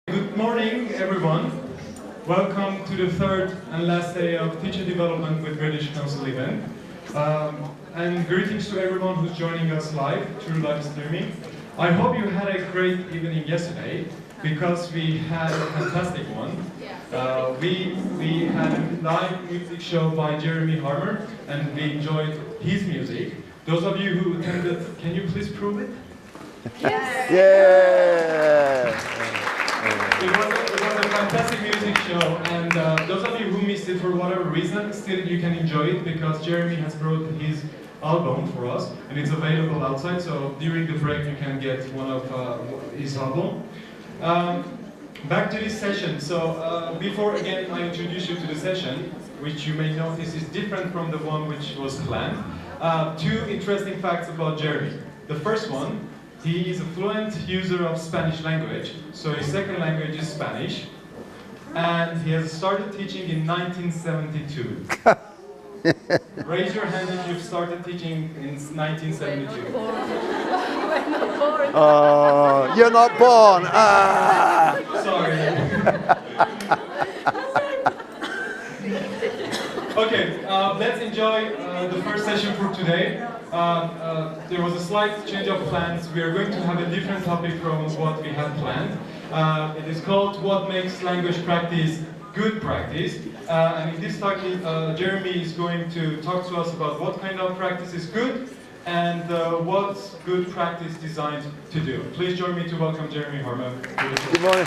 Good morning, everyone. Welcome to the third and last day of Teacher Development with British Council event. And greetings to everyone who's joining us live through live streaming. I hope you had a great evening yesterday because we had a fantastic one. We had a live music show by Jeremy Harmer and we enjoyed his music. Those of you who attended, can you please prove it? Yes. Yeah. It was a fantastic music show, and those of you who missed it for whatever reason, still you can enjoy it because Jeremy has brought his album for us, and it's available outside, so during the break you can get one of his album. Back to this session, so before again I introduce you to the session, which you may notice is different from the one which was planned. Two interesting facts about Jeremy. The first one, he is a fluent user of Spanish language, so his second language is Spanish, and he has started teaching in 1972. Raise your hand if you've started teaching in 1972. Oh, you're not born. Ah. Sorry. Okay, let's enjoy the first session for today. There was a slight change of plans. We are going to have a different topic from what we had planned. It is called What Makes Language Practice Good Practice. And in this talk, Jeremy is going to talk to us about what kind of practice is good and what's good practice designed to do. Please join me to welcome Jeremy Harmer. Good morning.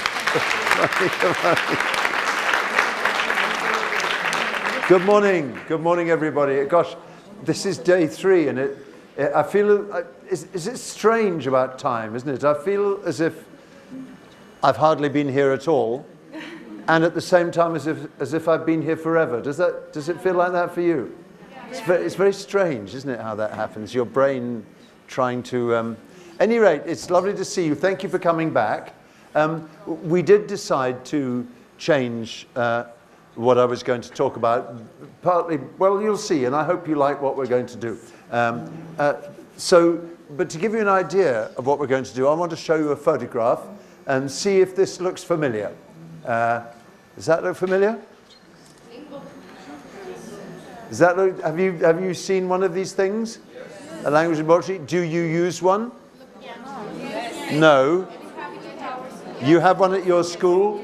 Good morning. Good morning, everybody. Gosh, this is day 3, and I feel, is it strange about time, isn't it? I feel as if I've hardly been here at all, and at the same time as if I've been here forever. Does it feel like that for you? It's very strange, isn't it, how that happens? Your brain trying to... At any rate, it's lovely to see you. Thank you for coming back. We did decide to change what I was going to talk about, partly, well, you'll see, and I hope you like what we're going to do. But to give you an idea of what we're going to do, I want to show you a photograph and see if this looks familiar. Does that look familiar? Does that look, have you seen one of these things? Yes. A language laboratory? Do you use one? Yes. No. You have one at your school?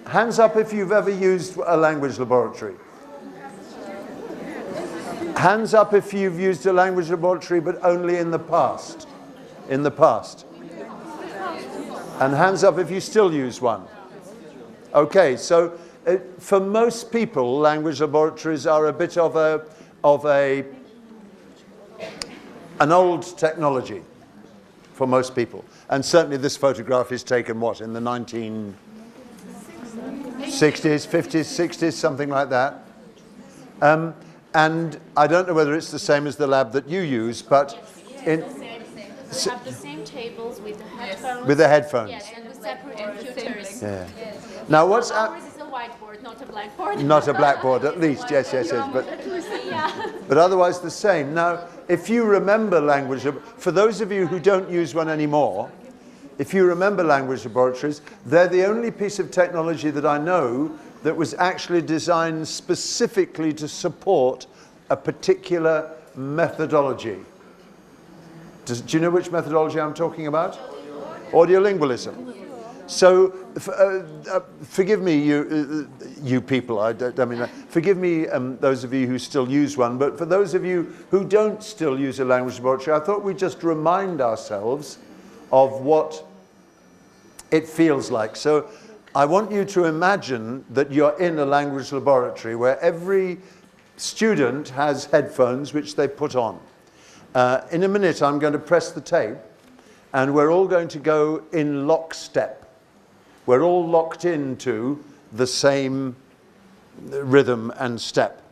Hands up if you've ever used a language laboratory. Hands up if you've used a language laboratory, but only in the past. In the past. And hands up if you still use one. Okay, so for most people, language laboratories are a bit of an old technology for most people. And certainly this photograph is taken, what, in the 1960s, 50s, 60s, something like that. And I don't know whether it's the same as the lab that you use, but yes, we have the same tables with the headphones. With the headphones. Yes, and with separate computers. Yeah. Yes. Now what's ours is a whiteboard, not a blackboard. Not a blackboard, at least. Yes, but otherwise the same. Now, if you remember language, for those of you who don't use one anymore, if you remember language laboratories, they're the only piece of technology that I know that was actually designed specifically to support a particular methodology. Do you know which methodology I'm talking about? Audiolingualism. So, forgive me, you people. Forgive me, those of you who still use one. But for those of you who don't still use a language laboratory, I thought we'd just remind ourselves of what it feels like. So I want you to imagine that you're in a language laboratory where every student has headphones which they put on. In a minute I'm going to press the tape and we're all going to go in lockstep. We're all locked into the same rhythm and step.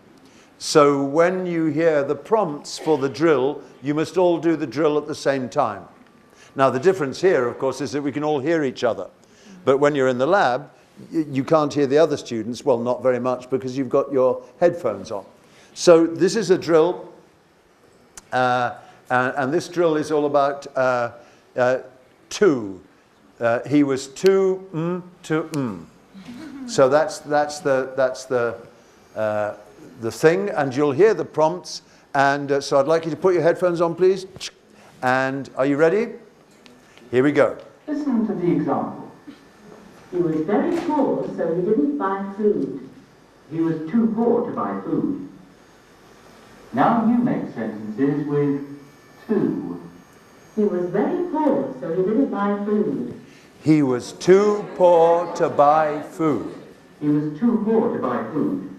So when you hear the prompts for the drill, you must all do the drill at the same time. Now the difference here, of course, is that we can all hear each other. But when you're in the lab, you can't hear the other students, well, not very much, because you've got your headphones on. So this is a drill, and this drill is all about 2. He was too So that's the thing, and you'll hear the prompts. And so I'd like you to put your headphones on, please. And are you ready? Here we go. Listen to the example. He was very poor, so he didn't buy food. He was too poor to buy food. Now you make sentences with to. He was very poor, so he didn't buy food. He was too poor to buy food. He was too poor to buy food.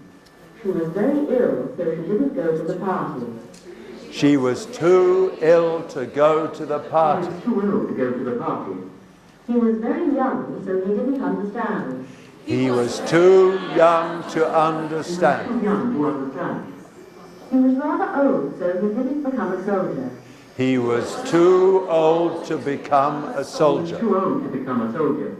She was very ill, so she didn't go to the party. She was too ill to go to the He party. was too ill to go to the party. He was very young, so he didn't understand. He was too young to He was understand. too young to understand. He was rather old, so he didn't become a soldier. He was too old to become a He was soldier. too old to become a soldier.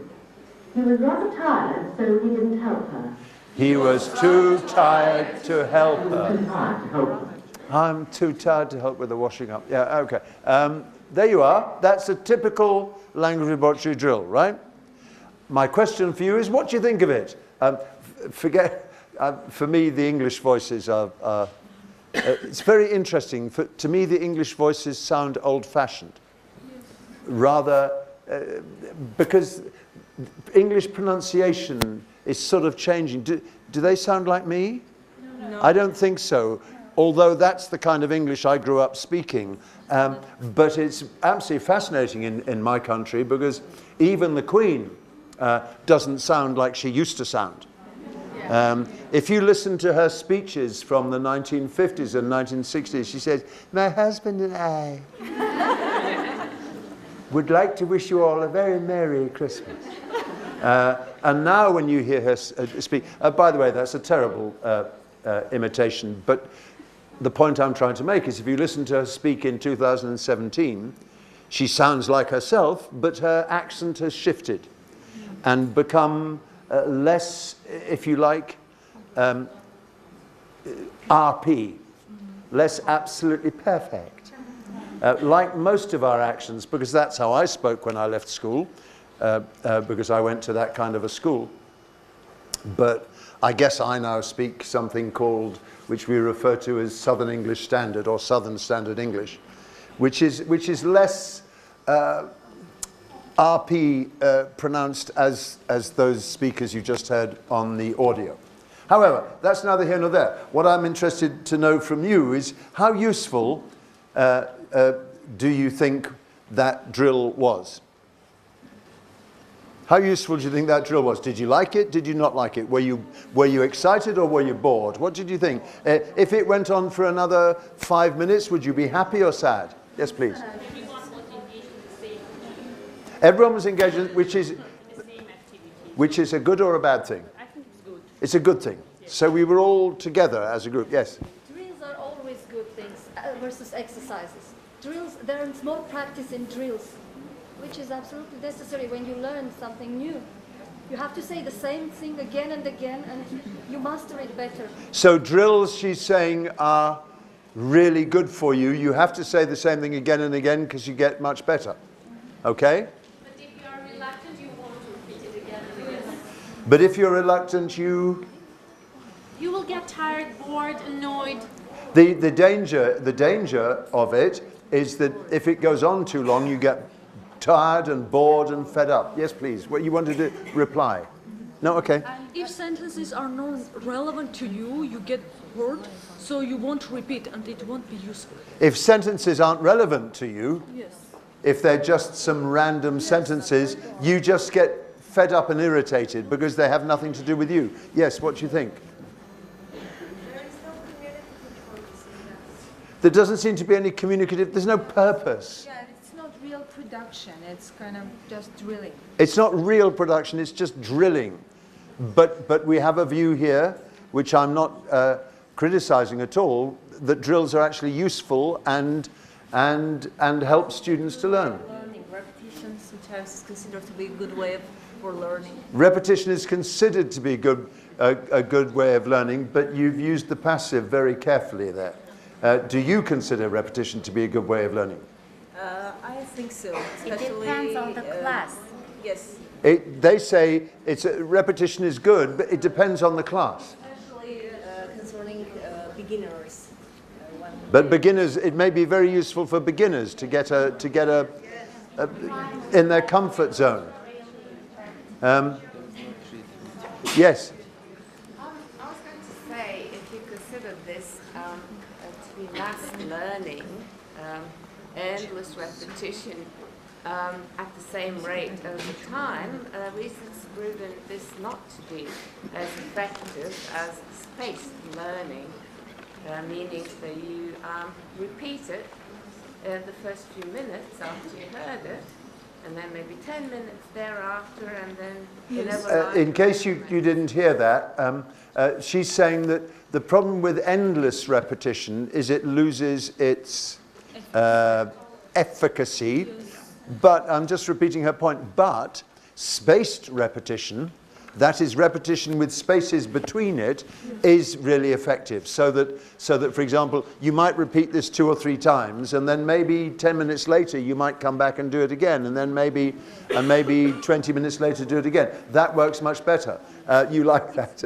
He was rather tired, so he didn't help her. He was too tired to help He was her. too tired to help her. I'm too tired to help with the washing up. Yeah, okay. There you are. That's a typical language laboratory drill, right? My question for you is, what do you think of it? For me, the English voices are it's very interesting. To me, the English voices sound old-fashioned. Rather, because English pronunciation is sort of changing. Do they sound like me? No. I don't think so. Although that's the kind of English I grew up speaking. But it's absolutely fascinating in my country because even the Queen doesn't sound like she used to sound. If you listen to her speeches from the 1950s and 1960s, she says, "My husband and I would like to wish you all a very Merry Christmas." And now when you hear her speak, by the way, that's a terrible imitation, but the point I'm trying to make is if you listen to her speak in 2017, she sounds like herself, but her accent has shifted and become less, if you like, RP, less absolutely perfect. Like most of our accents, because that's how I spoke when I left school, because I went to that kind of a school. But I guess I now speak something called, which we refer to as Southern English Standard or Southern Standard English, which is less RP pronounced as those speakers you just heard on the audio. However, that's neither here nor there. What I'm interested to know from you is how useful do you think that drill was? How useful do you think that drill was? Did you like it? Did you not like it? Were you excited or were you bored? What did you think? If it went on for another 5 minutes, would you be happy or sad? Yes, please. Everyone was engaged, which is a good or a bad thing? I think it's good. It's a good thing. Yes. So we were all together as a group. Yes. Drills are always good things versus exercises. Drills, there is more practice in drills, which is absolutely necessary when you learn something new. You have to say the same thing again and again, and you master it better. So drills, she's saying, are really good for you. You have to say the same thing again and again because you get much better. Okay? But if you are reluctant, you want to repeat it again and again. But if you're reluctant, you will get tired, bored, annoyed. The danger of it is that if it goes on too long, you get tired and bored and fed up. Yes, please. What you wanted to reply? No, okay. If sentences are not relevant to you, you get bored, so you won't repeat and it won't be useful. If sentences aren't relevant to you, Yes. if they're just some random sentences, you just get fed up and irritated because they have nothing to do with you. Yes, what do you think? There is no communicative purpose in that. There doesn't seem to be any communicative, there's no purpose. Yeah, it's not real production, it's kind of just drilling. It's not real production, it's just drilling. But we have a view here, which I'm not criticizing at all, that drills are actually useful and help students to learn. Learning, repetition sometimes is considered to be a good way for learning. Repetition is considered to be a good way of learning, but you've used the passive very carefully there. Do you consider repetition to be a good way of learning? I think so, It especially... depends on the class. Yes. They say repetition is good, but it depends on the class. Especially concerning beginners. But beginners, it may be very useful for beginners to get in their comfort zone. Yes. I was going to say, if you consider this to be mass learning, endless repetition at the same rate over time, research has proven this not to be as effective as spaced learning, meaning that you repeat it the first few minutes after you heard it, and then maybe 10 minutes thereafter, and then in case you didn't hear that, she's saying that the problem with endless repetition is it loses its efficacy. But I'm just repeating her point. But spaced repetition, that is repetition with spaces between it, is really effective. So that, for example, you might repeat this 2 or 3 times, and then maybe 10 minutes later you might come back and do it again, and then maybe 20 minutes later do it again. That works much better. You like that?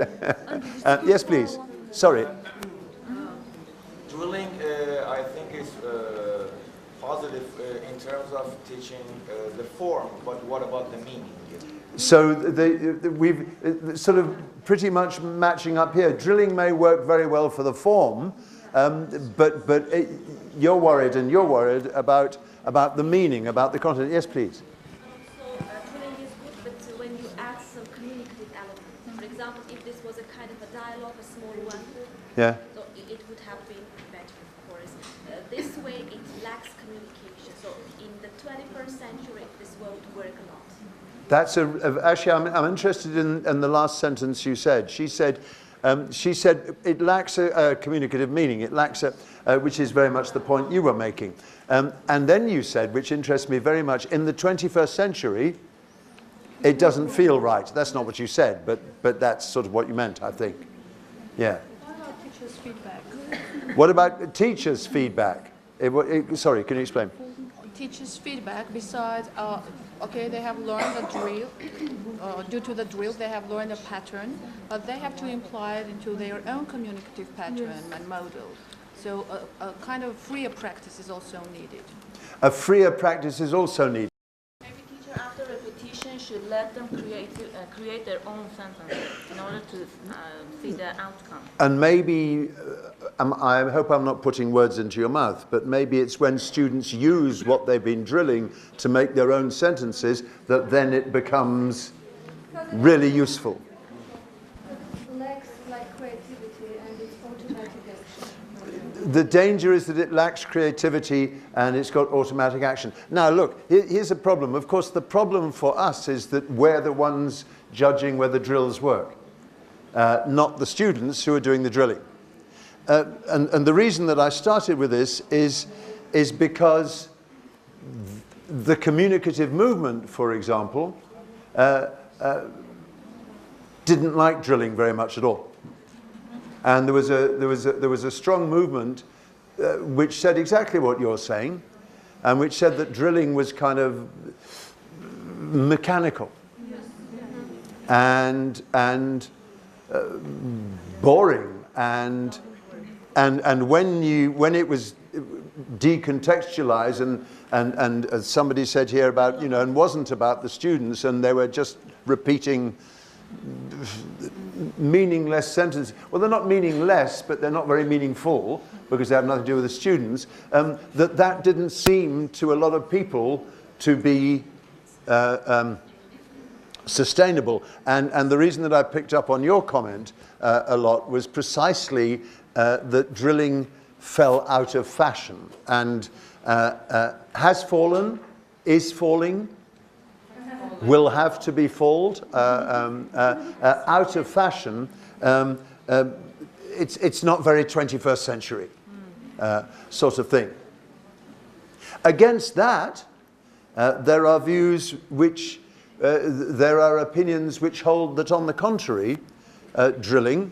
Yes, please. Sorry. Drilling, I think, is positive in terms of teaching the form, but what about the meaning? So we've sort of pretty much matching up here. Drilling may work very well for the form, but you're worried about the meaning, about the content. Yes, please. So drilling is good, but when you add some communicative elements, for example, if this was a kind of a dialogue, a small one, Yeah. so it would have been better, of course. This way, it lacks communication. So in the 21st century, this won't work a lot. That's actually, I'm interested in the last sentence you said. She said it lacks a communicative meaning. It lacks which is very much the point you were making. And then you said, which interests me very much, in the 21st century, it doesn't feel right. That's not what you said, but that's sort of what you meant, I think. Yeah. What about teachers' feedback? What about teachers' feedback? Sorry, can you explain? Teachers' feedback, besides, okay, they have learned a drill. Due to the drill, they have learned a pattern, but they have to imply it into their own communicative pattern and model. So a kind of freer practice is also needed. A freer practice is also needed. Every teacher, after repetition, should let them create their own sentence in order to see the outcome. And maybe, I hope I'm not putting words into your mouth, but maybe it's when students use what they've been drilling to make their own sentences that then it becomes really useful. It lacks like creativity and it's automatic action. The danger is that it lacks creativity and it's got automatic action. Now look, here's a problem. Of course, the problem for us is that we're the ones judging whether drills work, not the students who are doing the drilling. And the reason that I started with this is because the communicative movement, for example, didn't like drilling very much at all. And there was a strong movement which said exactly what you're saying, and which said that drilling was kind of mechanical and boring and when it was decontextualized and as somebody said here about, you know, and wasn't about the students and they were just repeating meaningless sentences. Well, they're not meaningless, but they're not very meaningful because they have nothing to do with the students. That didn't seem to a lot of people to be sustainable. And the reason that I picked up on your comment a lot was precisely that drilling fell out of fashion and has fallen, is falling, will have to be falled out of fashion. It's not very 21st century sort of thing. Against that, there are views which, there are opinions which hold that on the contrary, drilling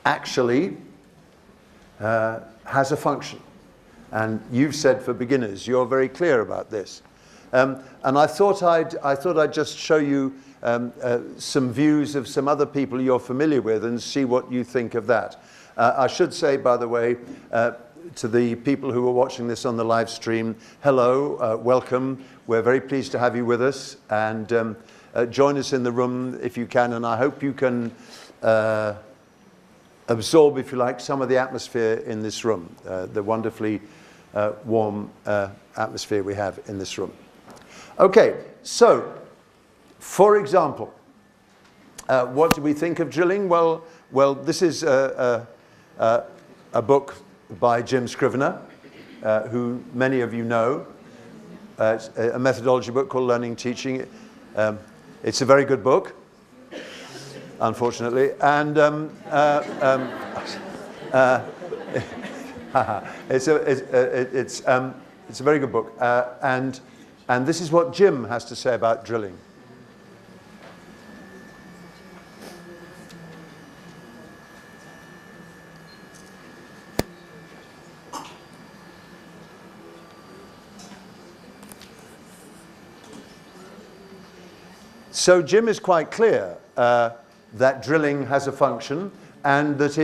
actually has a function. And you've said for beginners, you're very clear about this. And I thought I'd just show you some views of some other people you're familiar with and see what you think of that. I should say, by the way, to the people who are watching this on the live stream, hello, welcome. We're very pleased to have you with us, and join us in the room if you can, and I hope you can absorb, if you like, some of the atmosphere in this room, the wonderfully warm atmosphere we have in this room. Okay, so, for example, what do we think of drilling? Well, this is a book by Jim Scrivener, who many of you know. It's a methodology book called Learning Teaching. It's a very good book, unfortunately, and it's a very good book, and this is what Jim has to say about drilling. So Jim is quite clear that drilling has a function, and that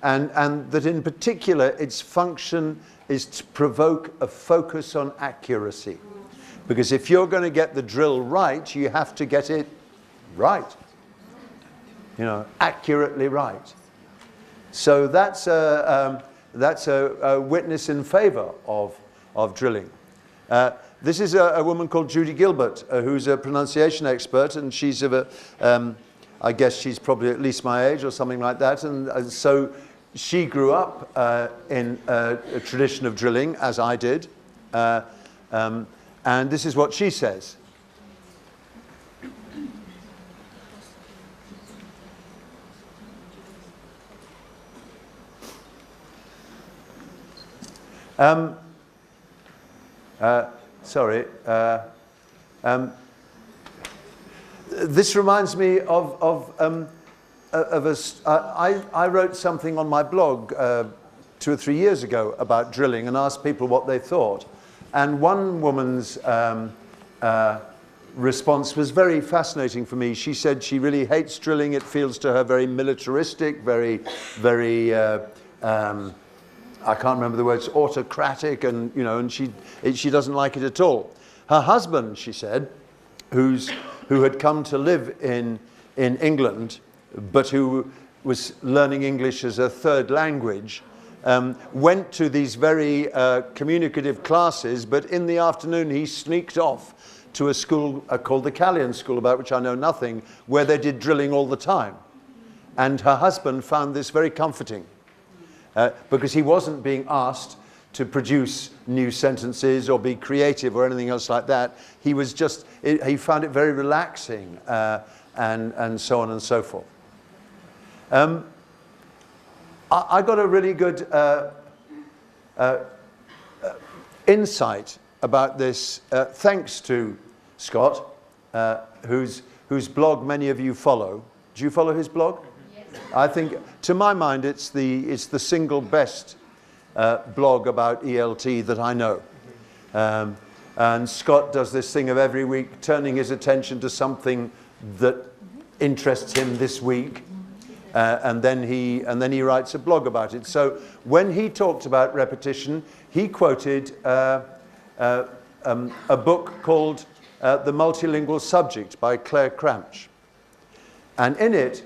that in particular its function is to provoke a focus on accuracy. Because if you're going to get the drill right, you have to get it right. You know, accurately right. So that's a witness in favor of drilling. This is a woman called Judy Gilbert, who's a pronunciation expert, and she's of a, I guess she's probably at least my age or something like that, and so she grew up in a tradition of drilling, as I did, and this is what she says. Sorry. This reminds me of I wrote something on my blog 2 or 3 years ago about drilling and asked people what they thought. And one woman's response was very fascinating for me. She said she really hates drilling. It feels to her very militaristic, very I can't remember the words, autocratic, and you know, and she doesn't like it at all. Her husband, she said, who had come to live in England, but who was learning English as a third language, went to these very communicative classes, but in the afternoon he sneaked off to a school called the Callian School, about which I know nothing, where they did drilling all the time. And her husband found this very comforting. Because he wasn't being asked to produce new sentences or be creative or anything else like that. He was just, he found it very relaxing and so on and so forth. I got a really good insight about this thanks to Scott, whose blog many of you follow. Do you follow his blog? I think, to my mind, it's the single best blog about ELT that I know. And Scott does this thing of every week turning his attention to something that interests him this week, and then he writes a blog about it. So when he talked about repetition, he quoted a book called The Multilingual Subject by Claire Cranch. And in it,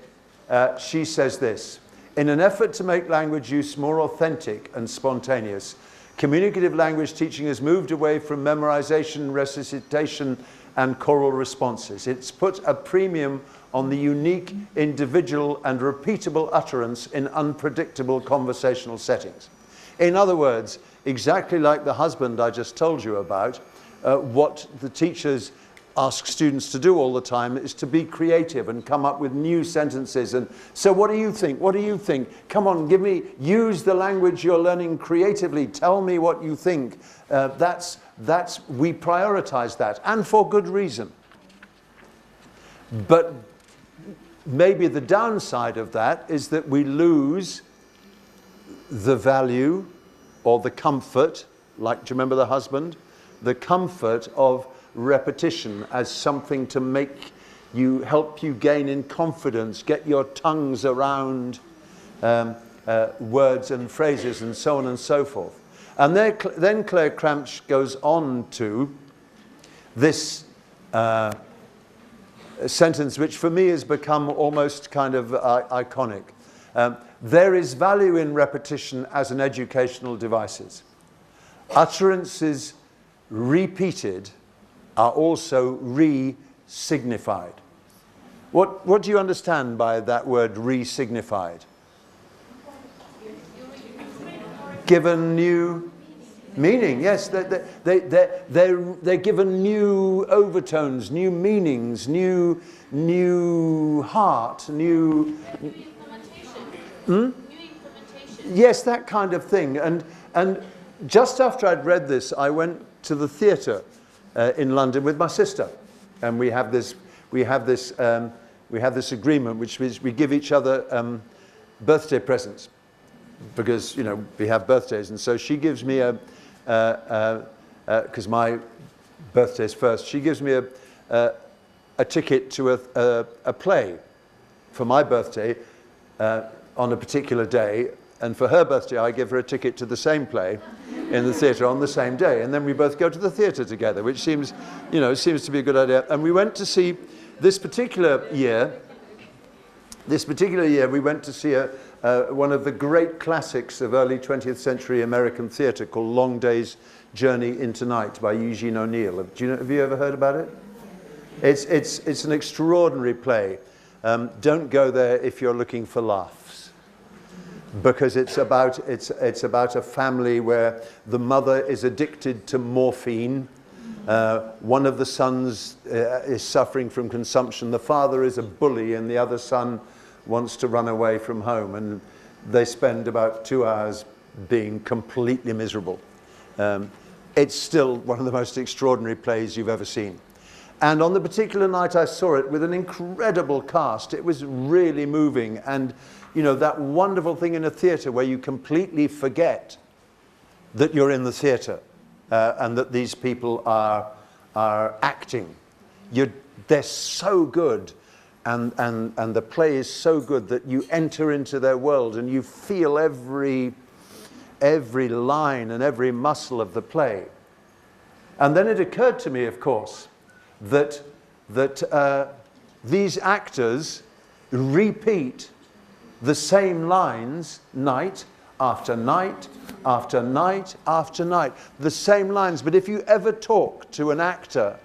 she says this: in an effort to make language use more authentic and spontaneous, communicative language teaching has moved away from memorization, recitation, and choral responses. It's put a premium on the unique, individual, and repeatable utterance in unpredictable conversational settings. In other words, exactly like the husband I just told you about, what the teachers ask students to do all the time is to be creative and come up with new sentences. And so what do you think? What do you think? Come on, use the language you're learning creatively. Tell me what you think. We prioritize that, and for good reason. But maybe the downside of that is that we lose the value or the comfort, like, do you remember the husband? The comfort of repetition as something to help you gain in confidence, get your tongues around words and phrases and so on and so forth. And then Claire Cramch goes on to this sentence, which for me has become almost kind of iconic. There is value in repetition as an educational device. Utterances repeated are also re-signified. What do you understand by that word re-signified? Given new meaning, yes. They're given new overtones, new meanings, new heart, new implementation. New implementation. Yes, that kind of thing. And just after I'd read this, I went to the theatre in London with my sister, and we have this agreement, which is we give each other birthday presents, because we have birthdays, and so she gives me because my birthday's first, she gives me a ticket to a play for my birthday on a particular day, and for her birthday I give her a ticket to the same play in the theatre on the same day, and then we both go to the theatre together, which seems to be a good idea. And we went to see this particular year. We went to see one of the great classics of early 20th century American theatre called Long Day's Journey into Night by Eugene O'Neill. Have you ever heard about it? It's an extraordinary play. Don't go there if you're looking for laughs, because it's about a family where the mother is addicted to morphine. One of the sons is suffering from consumption. The father is a bully, and the other son wants to run away from home, and they spend about 2 hours being completely miserable. It's still one of the most extraordinary plays you've ever seen. And on the particular night I saw it with an incredible cast, it was really moving. And that wonderful thing in a theatre where you completely forget that you're in the theatre and that these people are acting. They're so good. And the play is so good that you enter into their world and you feel every line and every muscle of the play. And then it occurred to me, of course, that these actors repeat the same lines night after night after night after night. The same lines. But if you ever talk to an actor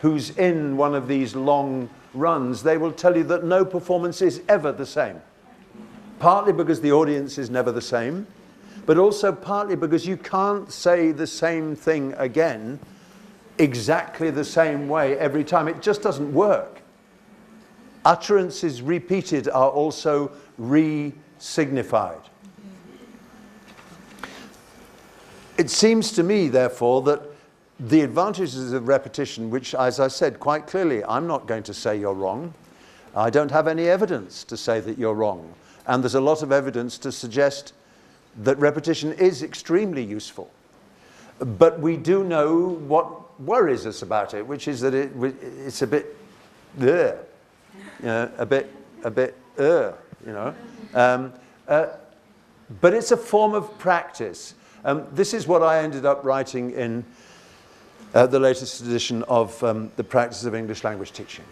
who's in one of these long runs, they will tell you that no performance is ever the same. Partly because the audience is never the same, but also partly because you can't say the same thing again exactly the same way every time. It just doesn't work. Utterances repeated are also re-signified. It seems to me, therefore, that the advantages of repetition, which, as I said quite clearly, I'm not going to say you're wrong. I don't have any evidence to say that you're wrong. And there's a lot of evidence to suggest that repetition is extremely useful. But we do know what worries us about it, which is that it's a bit, but it's a form of practice. This is what I ended up writing in the latest edition of The Practice of English Language Teaching.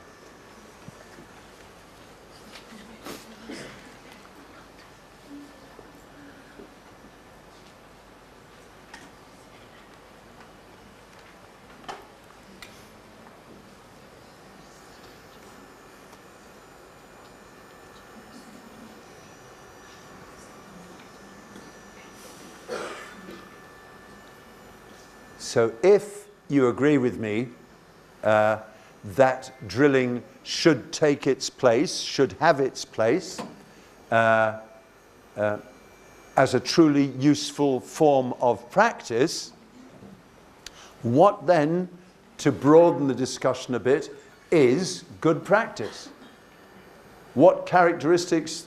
So if you agree with me that drilling should take its place, should have its place as a truly useful form of practice, what then, to broaden the discussion a bit, is good practice? What characteristics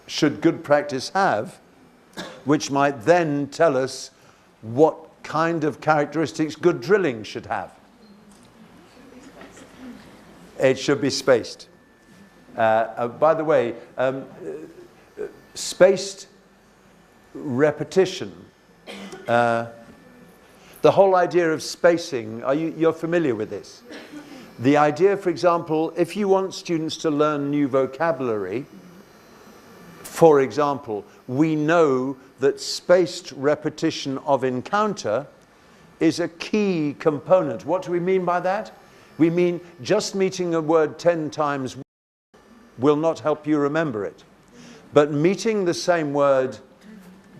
should good practice have, which might then tell us what kind of characteristics good drilling should have? It should be spaced. By the way, spaced repetition, the whole idea of spacing, you're familiar with this? The idea, for example, if you want students to learn new vocabulary, for example, we know that spaced repetition of encounter is a key component. What do we mean by that? We mean just meeting a word 10 times will not help you remember it. But meeting the same word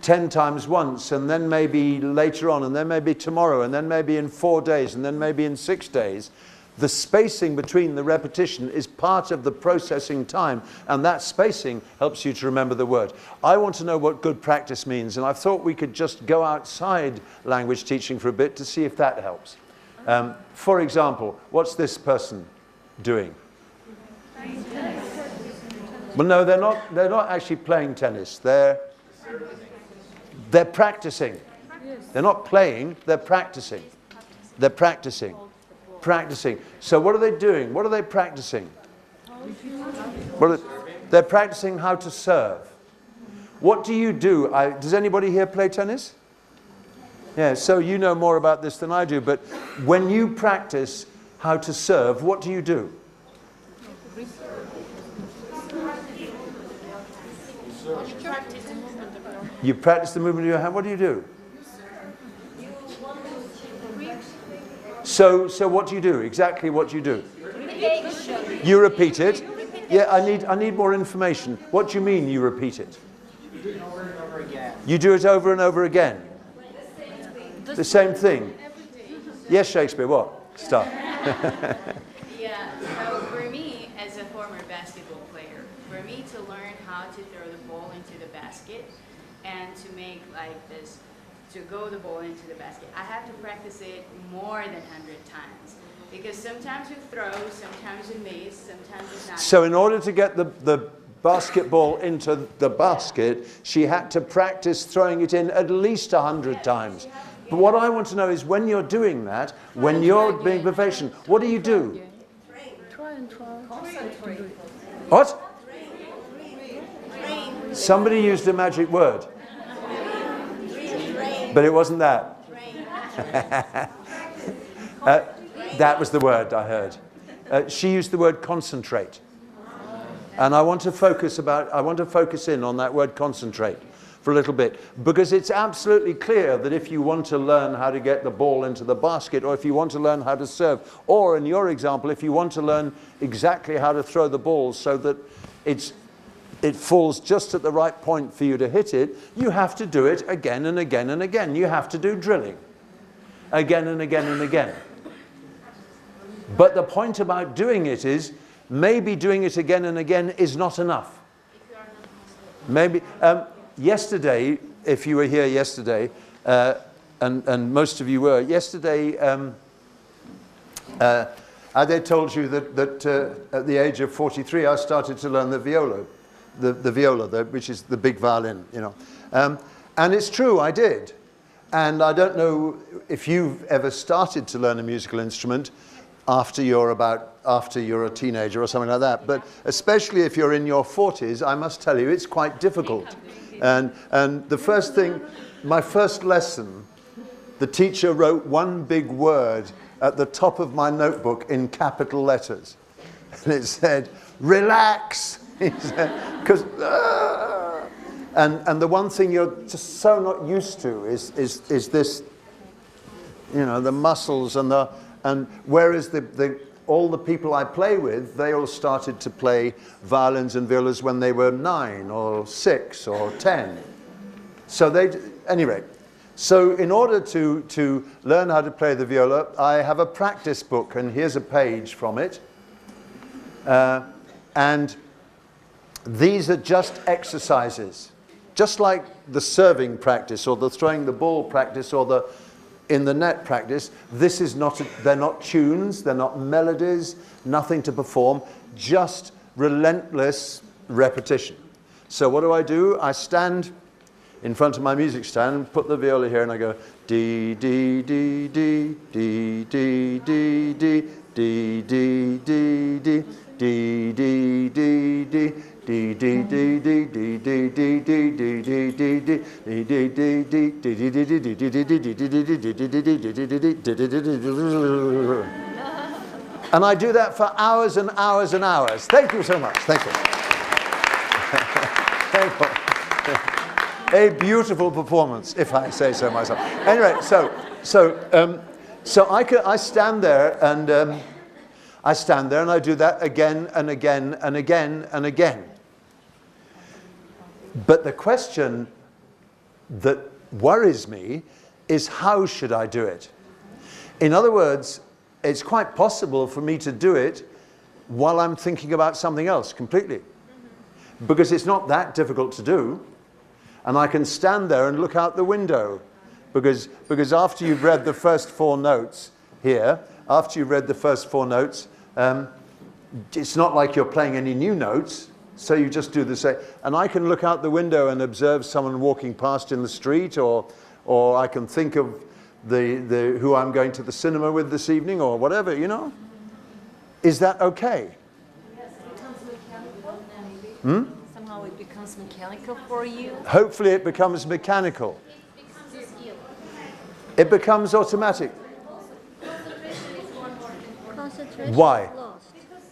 10 times once, and then maybe later on, and then maybe tomorrow, and then maybe in 4 days, and then maybe in 6 days, the spacing between the repetition is part of the processing time, and that spacing helps you to remember the word. I want to know what good practice means, and I thought we could just go outside language teaching for a bit to see if that helps. For example, what's this person doing? Well, no, they're not actually playing tennis. They're practicing. They're not playing, they're practicing. They're practicing. Practicing. So what are they doing? What are they practicing? They're practicing how to serve. What do you do? Does anybody here play tennis? Yeah, so you know more about this than I do, but when you practice how to serve, what do you do? You practice the movement of your hand. What do you do? So what do you do? Exactly what do you do? You repeat it. Yeah, I need more information. What do you mean you repeat it? You do it over and over again. You do it over and over again. The same thing. Yes, Shakespeare, what? Stop. Yeah, so for me, as a former basketball player, for me to learn how to throw the ball into the basket and to make like this, to go the ball into the basket, I have to practice it more than 100 times. Because sometimes you throw, sometimes you miss, sometimes it's not. So in order to get the basketball into the basket, she had to practice throwing it in at least 100 times. But what I want to know is when you're doing that, when you're being perfection, what do you do? Try and try. Concentrate. What? Somebody used a magic word. But it wasn't that. That was the word I heard. She used the word concentrate. And I want to focus in on that word concentrate for a little bit, because it's absolutely clear that if you want to learn how to get the ball into the basket, or if you want to learn how to serve, or in your example, if you want to learn exactly how to throw the ball so that it falls just at the right point for you to hit it, you have to do it again and again and again. You have to do drilling again and again and again. But the point about doing it is, maybe doing it again and again is not enough. Maybe, yesterday, if you were here yesterday, and most of you were, yesterday, Ade told you that at the age of 43, I started to learn the viola, which is the big violin, you know. And it's true, I did. And I don't know if you've ever started to learn a musical instrument after you're a teenager or something like that. But especially if you're in your 40s, I must tell you, it's quite difficult. And the first thing, my first lesson, the teacher wrote one big word at the top of my notebook in capital letters. And it said, relax. He said, because, and the one thing you're just so not used to is this, you know, the muscles and whereas all the people I play with, they all started to play violins and violas when they were 9 or 6 or 10. So anyway, so in order to learn how to play the viola, I have a practice book, and here's a page from it. And these are just exercises, just like the serving practice or the throwing the ball practice or the in the net practice. This is not, they're not tunes, they're not melodies, nothing to perform, just relentless repetition. So what do? I stand in front of my music stand, put the viola here, and I go D, D, D, D, D, D, D, D, D, D, D, D, And I do that for hours and hours and hours. Thank you so much. Thank you. Thank you. A beautiful performance, if I say so myself. Anyway, so I stand there and I do that again and again and again and again. But the question that worries me is, how should I do it? In other words, it's quite possible for me to do it while I'm thinking about something else completely. Because it's not that difficult to do. And I can stand there and look out the window. Because after you've read the first 4 notes here, it's not like you're playing any new notes. So you just do the same. And I can look out the window and observe someone walking past in the street, or I can think of who I'm going to the cinema with this evening, or whatever, you know? Is that okay? Yes, it becomes mechanical. Somehow it becomes mechanical for you. Hopefully it becomes mechanical. It becomes a skill. It becomes automatic. Concentration is more important. Concentration Why? is lost. Because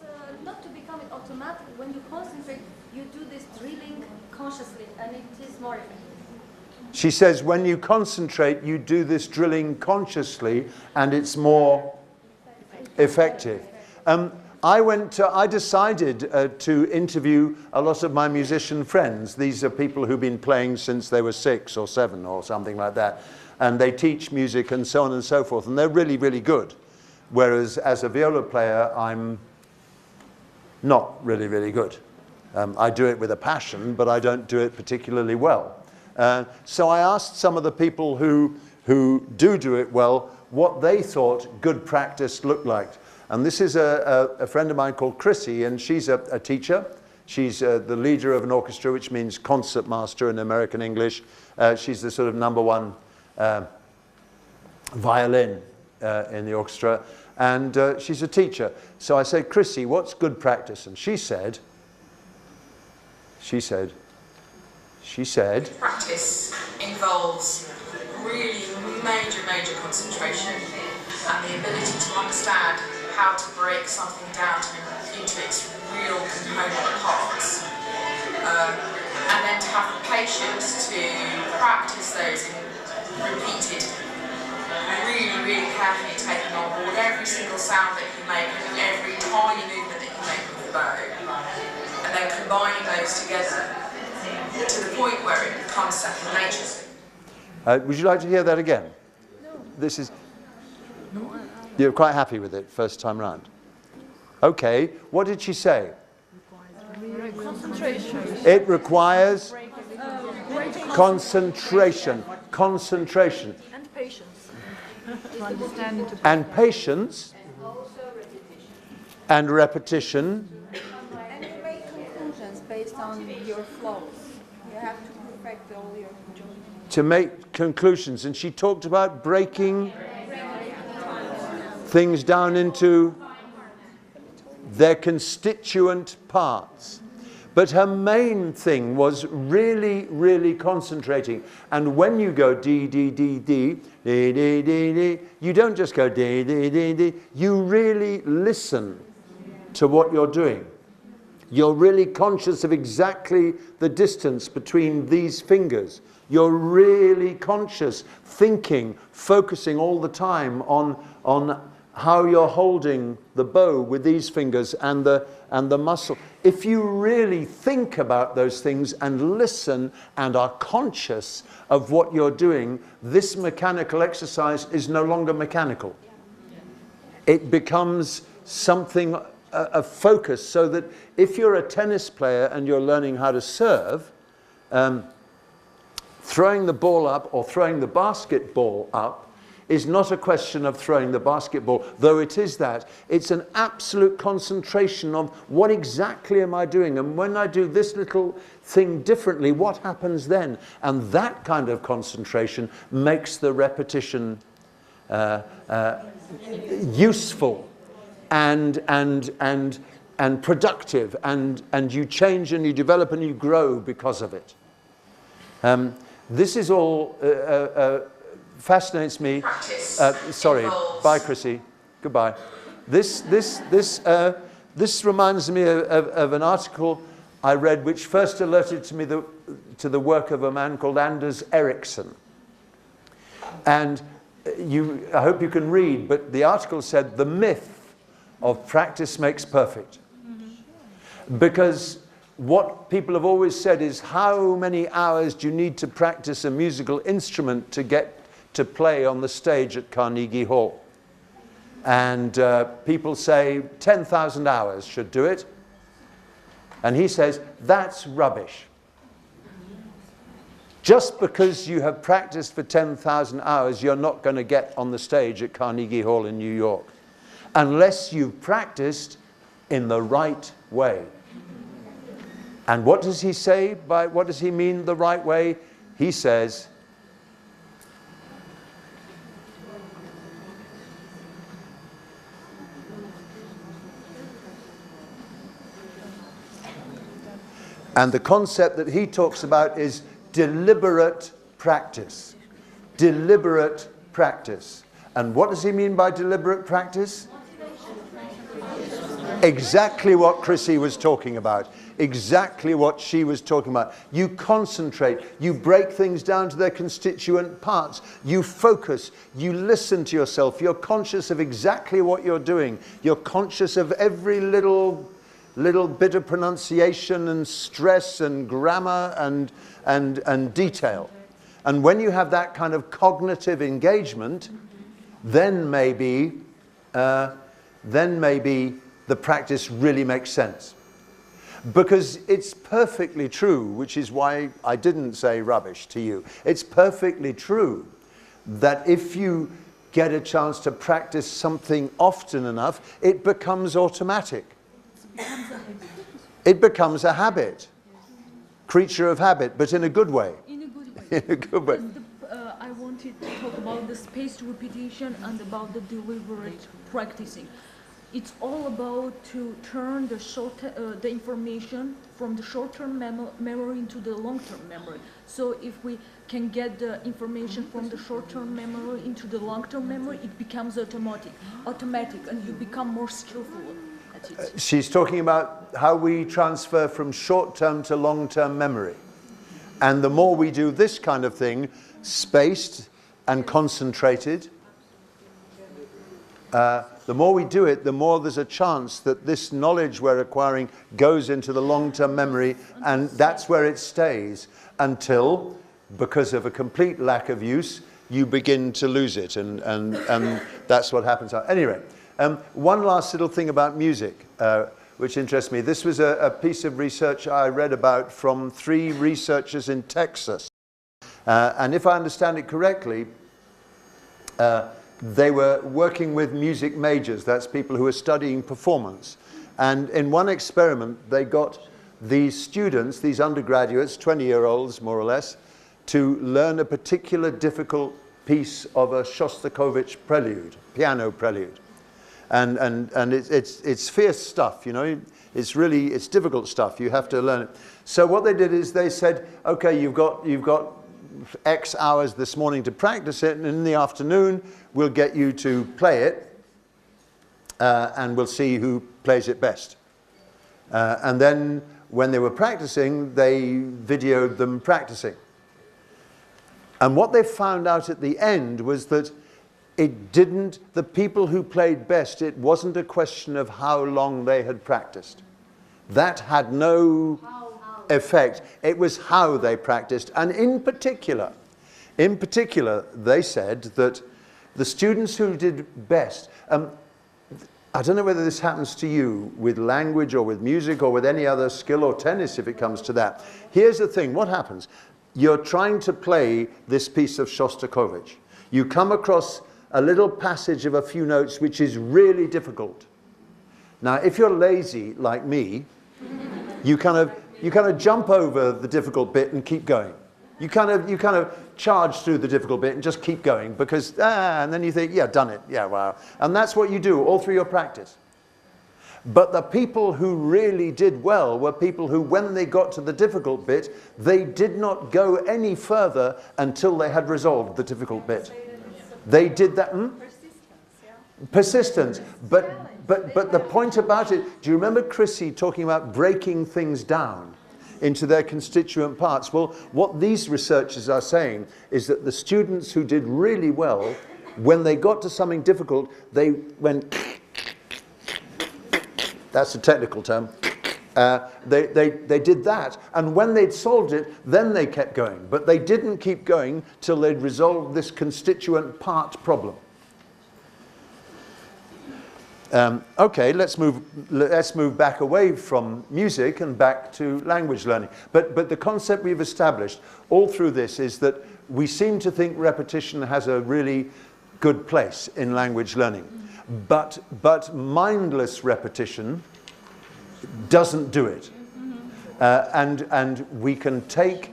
not to become it automatic, when you concentrate, you do this drilling consciously, and it is more effective. She says when you concentrate, you do this drilling consciously, and it's more effective. I decided to interview a lot of my musician friends. These are people who've been playing since they were 6 or 7 or something like that. And they teach music and so on and so forth. And they're really, really good. Whereas as a viola player, I'm not really, really good. I do it with a passion, but I don't do it particularly well. So I asked some of the people who do it well what they thought good practice looked like. And this is a friend of mine called Chrissy, and she's a teacher. She's the leader of an orchestra, which means concert master in American English. She's the sort of #1 violin in the orchestra. And she's a teacher. So I said, Chrissy, what's good practice? And she said, practice involves really major concentration and the ability to understand how to break something down into its real component parts. And then to have the patience to practice those in repeated, really carefully taking on board every single sound that you make and every tiny movement that you make with the bow. And then combining those together to the point where it becomes second nature. Would you like to hear that again? No. This is... You're quite happy with it first time round? Okay. What did she say? Concentration. It requires concentration. Concentration. And patience. To understand it. And patience. And repetition. And you make conclusions based on your flows. You have to perfect all your to make conclusions. And she talked about breaking things down into their constituent parts. But her main thing was really concentrating. And when you go D, D, D, D, D, D, D, D, you don't just go D, D, D, D. You really listen to what you're doing. You're really conscious of exactly the distance between these fingers. You're really conscious, thinking, focusing all the time on how you're holding the bow with these fingers and the muscle. If you really think about those things and listen and are conscious of what you're doing, this mechanical exercise is no longer mechanical. It becomes something, a focus, so that if you're a tennis player and you're learning how to serve, throwing the ball up or throwing the basketball up is not a question of throwing the basketball, though it is that. It's an absolute concentration on what exactly am I doing, and when I do this little thing differently, what happens then? And that kind of concentration makes the repetition useful and productive, and you change and you develop and you grow because of it. This is all fascinates me. Sorry, bye, Chrissy. Goodbye. This reminds me of an article I read, which first alerted to me to the work of a man called Anders Ericsson. And I hope you can read, but the article said the myth of practice makes perfect. Because what people have always said is, how many hours do you need to practice a musical instrument to get to play on the stage at Carnegie Hall? And people say 10,000 hours should do it. And he says, that's rubbish. Just because you have practiced for 10,000 hours, you're not going to get on the stage at Carnegie Hall in New York, unless you've practiced in the right way. And what does he say by, what does he mean the right way? He says, and the concept that he talks about is deliberate practice. Deliberate practice. And what does he mean by deliberate practice? Exactly what Chrissy was talking about. Exactly what she was talking about. You concentrate. You break things down to their constituent parts. You focus. You listen to yourself. You're conscious of exactly what you're doing. You're conscious of every little bit of pronunciation and stress and grammar and detail. And when you have that kind of cognitive engagement, then maybe the practice really makes sense. Because it's perfectly true, which is why I didn't say rubbish to you. It's perfectly true that if you get a chance to practice something often enough, it becomes automatic. It becomes a habit. Creature of habit, but in a good way. In a good way. In a good way. I wanted to talk about the spaced repetition and about the deliberate practicing. It's all about to turn the information from the short-term memory into the long-term memory. So if we can get the information from the short-term memory into the long-term memory, it becomes automatic, and you become more skillful at it. She's talking about how we transfer from short-term to long-term memory. And the more we do this kind of thing, spaced and concentrated, the more we do it, the more there's a chance that this knowledge we're acquiring goes into the long-term memory, and that's where it stays until, because of a complete lack of use, you begin to lose it, and that's what happens. Anyway, one last little thing about music, which interests me. This was a piece of research I read about from 3 researchers in Texas. And if I understand it correctly, they were working with music majors, that's people who are studying performance. And in one experiment, they got these students, these undergraduates, 20-year-olds more or less, to learn a particular difficult piece of a Shostakovich prelude, piano prelude. And it's fierce stuff, you know, it's difficult stuff, you have to learn it. So what they did is they said, okay, you've got X hours this morning to practice it, and in the afternoon we'll get you to play it, and we'll see who plays it best. And then when they were practicing, they videoed them practicing. And what they found out at the end was that the people who played best, it wasn't a question of how long they had practiced. That had no effect. It was how they practiced. And in particular, they said that the students who did best, I don't know whether this happens to you with language or with music or with any other skill or tennis if it comes to that. Here's the thing, what happens? You're trying to play this piece of Shostakovich. You come across a little passage of a few notes which is really difficult. Now, if you're lazy like me, you kind of jump over the difficult bit and keep going. You kind of charge through the difficult bit and just keep going because, and then you think, yeah, done it, yeah, wow. And that's what you do all through your practice. But the people who really did well were people who, when they got to the difficult bit, they did not go any further until they had resolved the difficult bit. They did that. Persistence. But the point about it, do you remember Chrissy talking about breaking things down into their constituent parts? Well, what these researchers are saying is that the students who did really well, when they got to something difficult, they went, that's a technical term, they did that, and when they'd solved it, then they kept going. But they didn't keep going till they'd resolved this constituent part problem. Okay, let's move back away from music and back to language learning. But the concept we've established all through this is that we seem to think repetition has a really good place in language learning. But mindless repetition doesn't do it. And we can take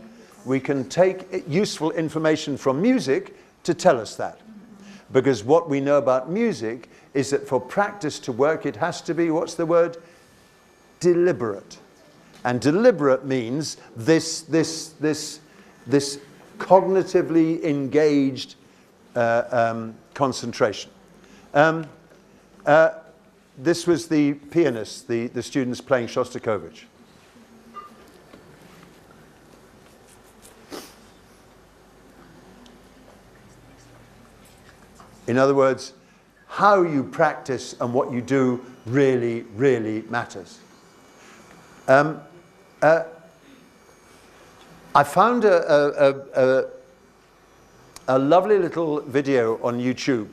useful information from music to tell us that. Because what we know about music is that for practice to work, it has to be, what's the word? Deliberate. And deliberate means this cognitively engaged concentration. This was the pianist, the students playing Shostakovich. In other words, how you practice and what you do really, really matters. I found a lovely little video on YouTube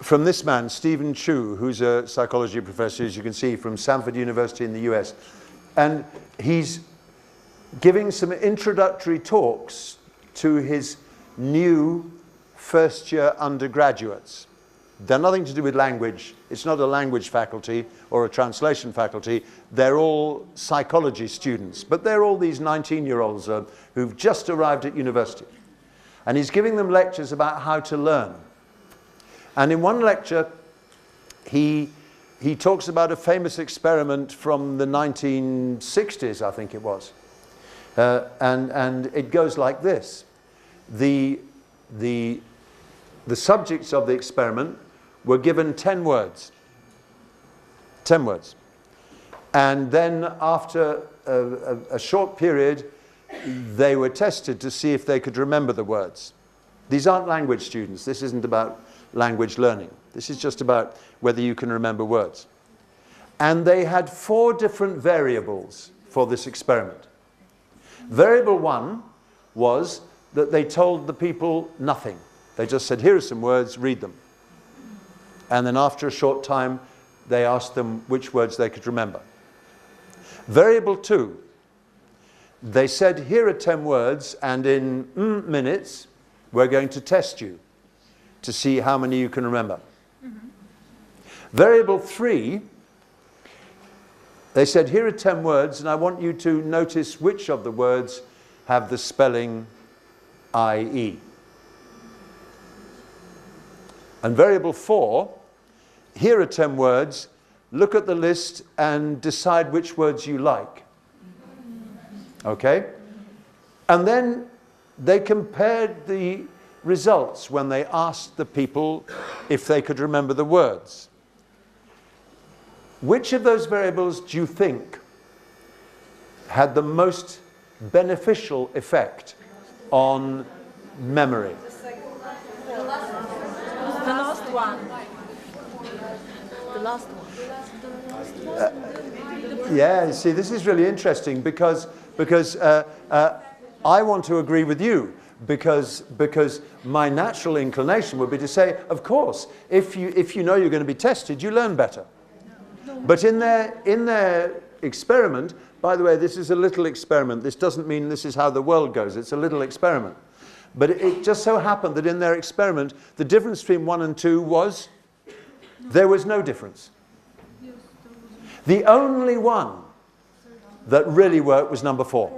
from this man, Stephen Chu, who's a psychology professor, as you can see, from Stanford University in the US. And he's giving some introductory talks to his new first-year undergraduates. They're nothing to do with language. It's not a language faculty or a translation faculty. They're all psychology students. But they're all these 19-year-olds who've just arrived at university. And he's giving them lectures about how to learn. And in one lecture, he talks about a famous experiment from the 1960s, I think it was. And it goes like this. The subjects of the experiment were given 10 words. 10 words. And then after a short period, they were tested to see if they could remember the words. These aren't language students. This isn't about language learning. This is just about whether you can remember words. And they had 4 different variables for this experiment. Variable 1 was that they told the people nothing. They just said, here are some words, read them. And then after a short time, they asked them which words they could remember. Variable 2, they said, here are 10 words, and in minutes, we're going to test you to see how many you can remember. Variable 3, they said, here are 10 words, and I want you to notice which of the words have the spelling IE. And variable 4, here are 10 words, look at the list and decide which words you like. Okay? And then they compared the results when they asked the people if they could remember the words. Which of those variables do you think had the most beneficial effect on memory? The last one. The last one. Yeah, you see, this is really interesting because I want to agree with you because my natural inclination would be to say, of course, if you know you're going to be tested, you learn better. But in their experiment, by the way, this is a little experiment. This doesn't mean this is how the world goes. It's a little experiment. But it just so happened that in their experiment, the difference between 1 and 2 was there was no difference. The only one that really worked was number 4.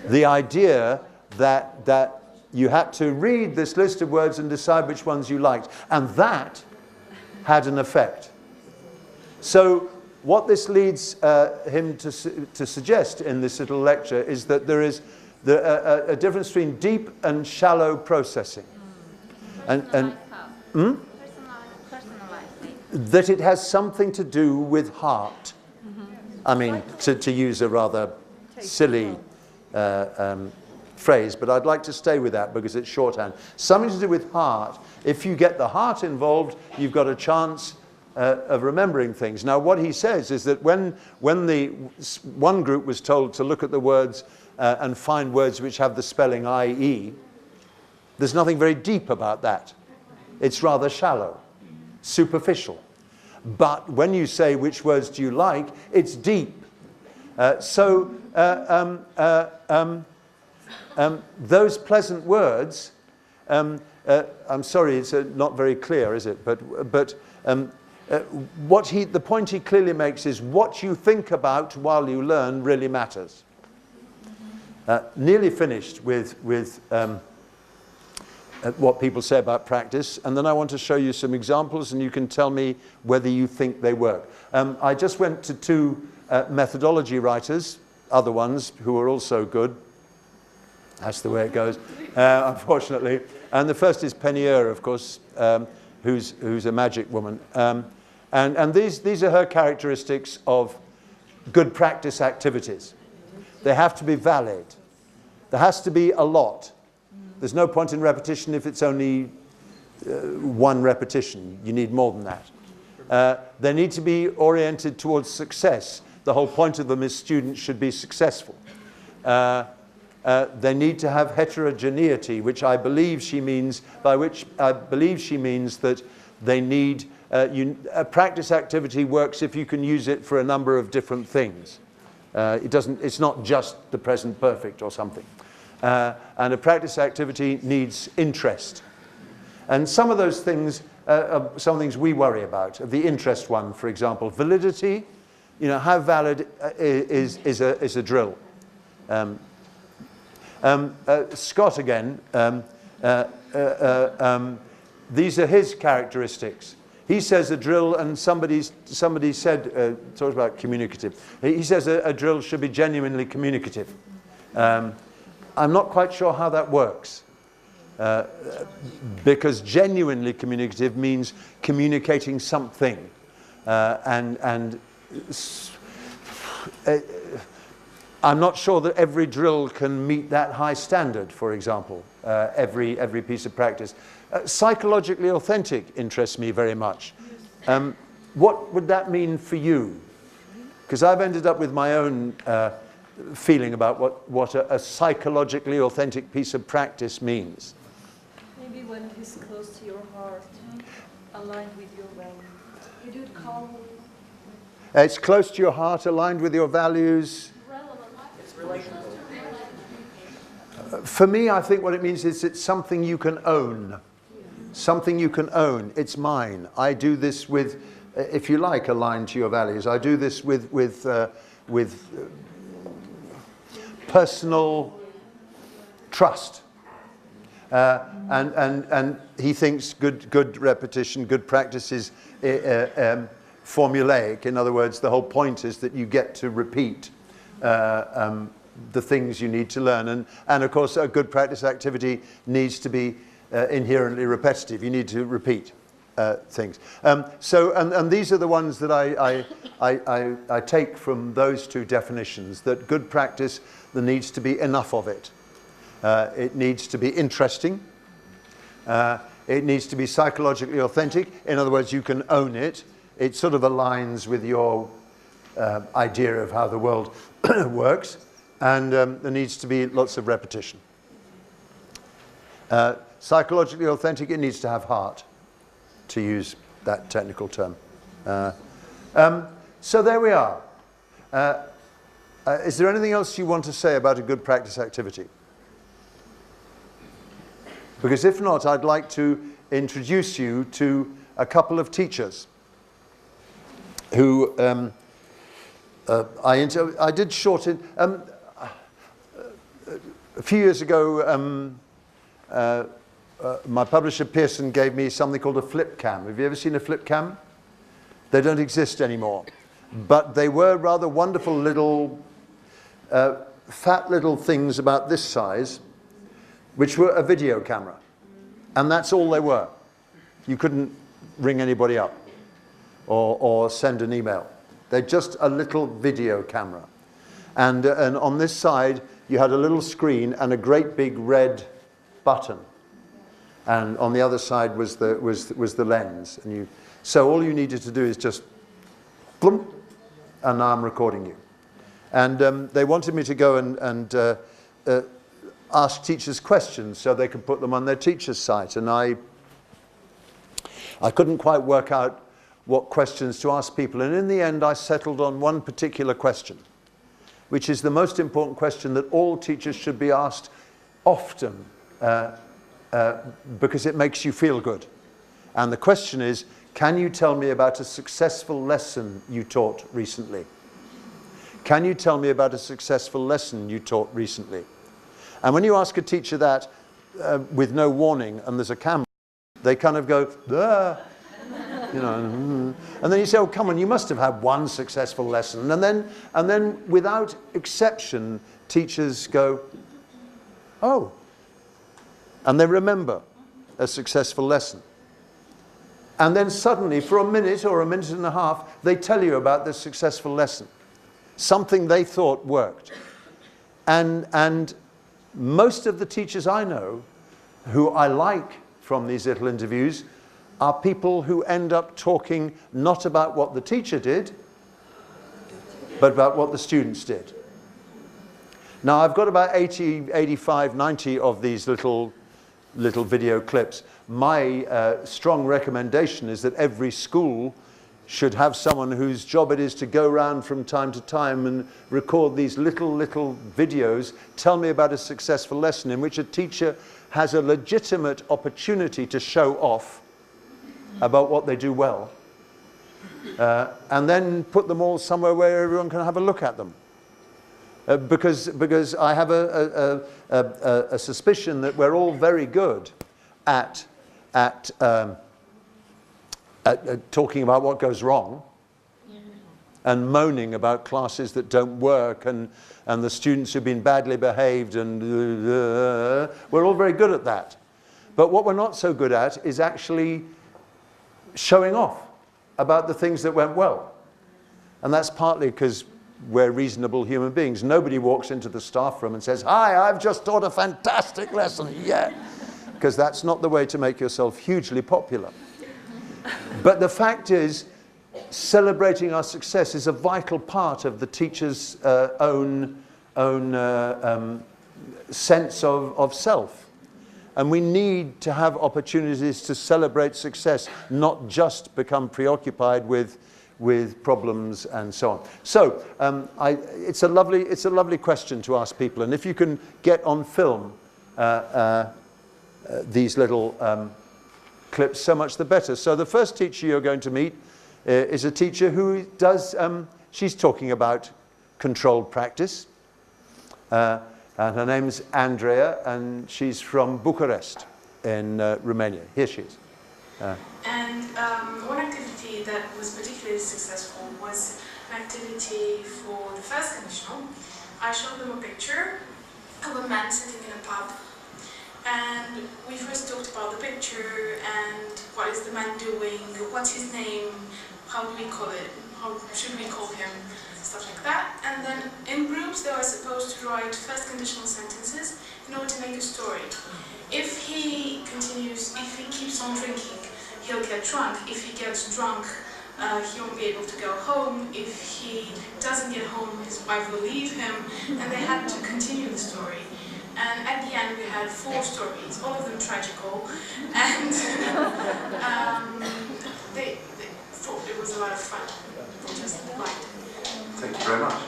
The idea that you had to read this list of words and decide which ones you liked. And that had an effect. So what this leads him to suggest in this little lecture is that there is a difference between deep and shallow processing. That it has something to do with heart. I mean, to use a rather silly phrase, but I'd like to stay with that because it's shorthand. Something to do with heart. If you get the heart involved, you've got a chance of remembering things. Now, what he says is that when the one group was told to look at the words and find words which have the spelling IE, there's nothing very deep about that. It's rather shallow, superficial. But when you say which words do you like, it's deep. Those pleasant words, I'm sorry, it's not very clear, is it? But the point he clearly makes is what you think about while you learn really matters. Nearly finished with what people say about practice, and then I want to show you some examples and you can tell me whether you think they work. I just went to two methodology writers, other ones who are also good. That's the way it goes, unfortunately. And the first is Penier, of course, who's a magic woman. And these are her characteristics of good practice activities. They have to be valid. There has to be a lot. There's no point in repetition if it's only one repetition. You need more than that. They need to be oriented towards success. The whole point of them is students should be successful. They need to have heterogeneity, which I believe she means, by which I believe she means that they need, a practice activity works if you can use it for a number of different things. It's not just the present perfect or something. And a practice activity needs interest. And some of those things are some things we worry about. The interest one, for example, validity. You know, how valid is a drill? Scott again, these are his characteristics. He says a drill, and somebody said, talked about communicative. He says a drill should be genuinely communicative. I'm not quite sure how that works. Because genuinely communicative means communicating something. I'm not sure that every drill can meet that high standard, for example, every piece of practice. Psychologically authentic interests me very much. What would that mean for you? Because I've ended up with my own feeling about what a psychologically authentic piece of practice means. Maybe when it's close to your heart, aligned with your values. You do it calmly. It's close to your heart, aligned with your values. It's relational. For me, I think what it means is it's something you can own. Something you can own. It's mine. I do this with, if you like, aligned to your values. I do this with personal trust. And he thinks good repetition, good practice is formulaic. In other words, the whole point is that you get to repeat the things you need to learn. And of course, a good practice activity needs to be inherently repetitive. You need to repeat things. And these are the ones that I take from those two definitions, that good practice, there needs to be enough of it. It needs to be interesting. It needs to be psychologically authentic. In other words, you can own it. It sort of aligns with your idea of how the world works. And there needs to be lots of repetition. Psychologically authentic, it needs to have heart, to use that technical term. So there we are. Is there anything else you want to say about a good practice activity? Because if not, I'd like to introduce you to a couple of teachers who I did shorten. A few years ago, my publisher Pearson gave me something called a flip cam. Have you ever seen a flip cam? They don't exist anymore. But they were rather wonderful little fat little things about this size, which were a video camera. And that's all they were. You couldn't ring anybody up or send an email. They're just a little video camera. And on this side, you had a little screen and a great big red button. And on the other side was the lens. And so all you needed to do is just plump, and now I'm recording you. And they wanted me to go and ask teachers questions so they could put them on their teacher's site. And I couldn't quite work out what questions to ask people. And in the end, I settled on one particular question, which is the most important question that all teachers should be asked often, because it makes you feel good. And the question is, can you tell me about a successful lesson you taught recently? Can you tell me about a successful lesson you taught recently? And when you ask a teacher that with no warning and there's a camera, they kind of go, ah, you know, and then you say, oh, come on, you must have had one successful lesson. And then without exception, teachers go, oh, and they remember a successful lesson. And then suddenly, for a minute or a minute and a half, they tell you about this successful lesson. Something they thought worked. And most of the teachers I know, who I like from these little interviews, are people who end up talking not about what the teacher did, but about what the students did. Now, I've got about 80, 85, 90 of these little video clips. My strong recommendation is that every school should have someone whose job it is to go around from time to time and record these little videos. Tell me about a successful lesson in which a teacher has a legitimate opportunity to show off about what they do well, and then put them all somewhere where everyone can have a look at them. Because I have a suspicion that we're all very good at talking about what goes wrong and moaning about classes that don't work and the students who've been badly behaved, and we're all very good at that. But what we're not so good at is actually showing off about the things that went well. And that's partly because we're reasonable human beings. Nobody walks into the staff room and says, hi, I've just taught a fantastic lesson, yeah. Because that's not the way to make yourself hugely popular. But the fact is, celebrating our success is a vital part of the teacher's own sense of self. And we need to have opportunities to celebrate success, not just become preoccupied with problems and so on. So it's a lovely question to ask people. And if you can get on film these little clips, so much the better. So the first teacher you're going to meet is a teacher who does, she's talking about controlled practice. And her name's Andrea, and she's from Bucharest in Romania. Here she is. And one activity that was particularly successful was an activity for the first conditional. I showed them a picture of a man sitting in a pub, and we first talked about the picture and what is the man doing, what's his name, how do we call it, how should we call him, stuff like that. And then in groups they were supposed to write first conditional sentences in order to make a story. If he keeps on drinking, he'll get drunk. If he gets drunk, he won't be able to go home. If he doesn't get home, his wife will leave him, and they had to continue the story. And at the end we had 4 stories, all of them tragical, and they thought it was a lot of fun. They just liked it. Thank you very much.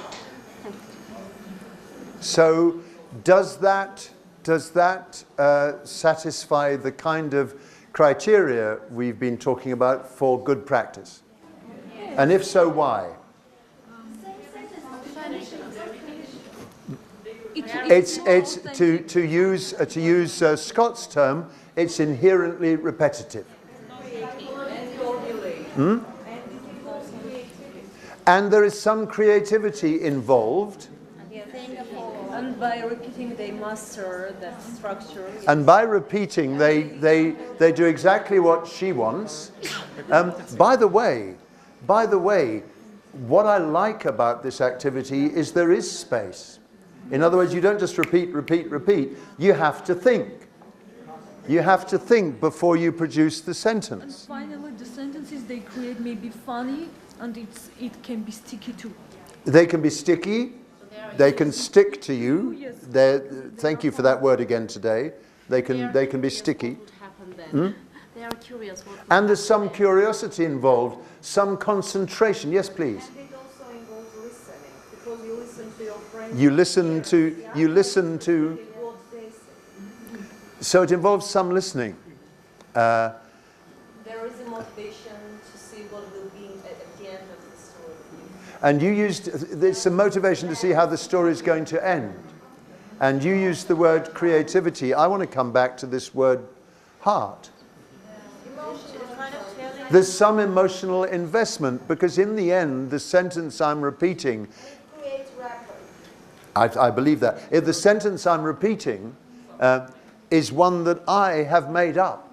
So does that satisfy the kind of criteria we've been talking about for good practice? Yes. And if so, why? It's to use Scott's term, it's inherently repetitive. Hmm? And there is some creativity involved. And by repeating, they master that structure. And by repeating, they do exactly what she wants. By the way, what I like about this activity is there is space. In other words, you don't just repeat, repeat, repeat. You have to think. You have to think before you produce the sentence. And finally, the sentences they create may be funny, and it can be sticky too. They can be sticky. They can stick to you. Yes. Thank you for that word again today. They can be sticky. They are curious. And there's some curiosity involved, some concentration. Yes, please. And it also involves listening, because you listen to your friends. You listen to. What they say. So it involves some listening. There is a motivation to see what will be at the end of the story. And you used, it's a motivation to see how the story is going to end. And you used the word creativity. I want to come back to this word heart. There's some emotional investment, because in the end, the sentence I'm repeating, I believe that. If the sentence I'm repeating is one that I have made up,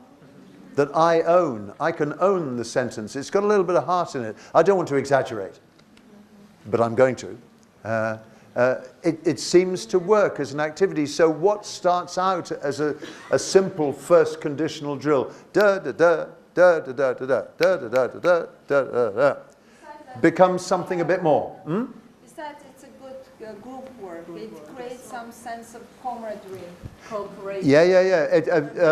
that I own. I can own the sentence. It's got a little bit of heart in it. I don't want to exaggerate, but I'm going to. It seems to work as an activity. So what starts out as a simple first conditional drill, da da da da da da da da da da da da da, becomes something a bit more. Besides, it's a good group work. It creates some sense of camaraderie, cooperation. Yeah.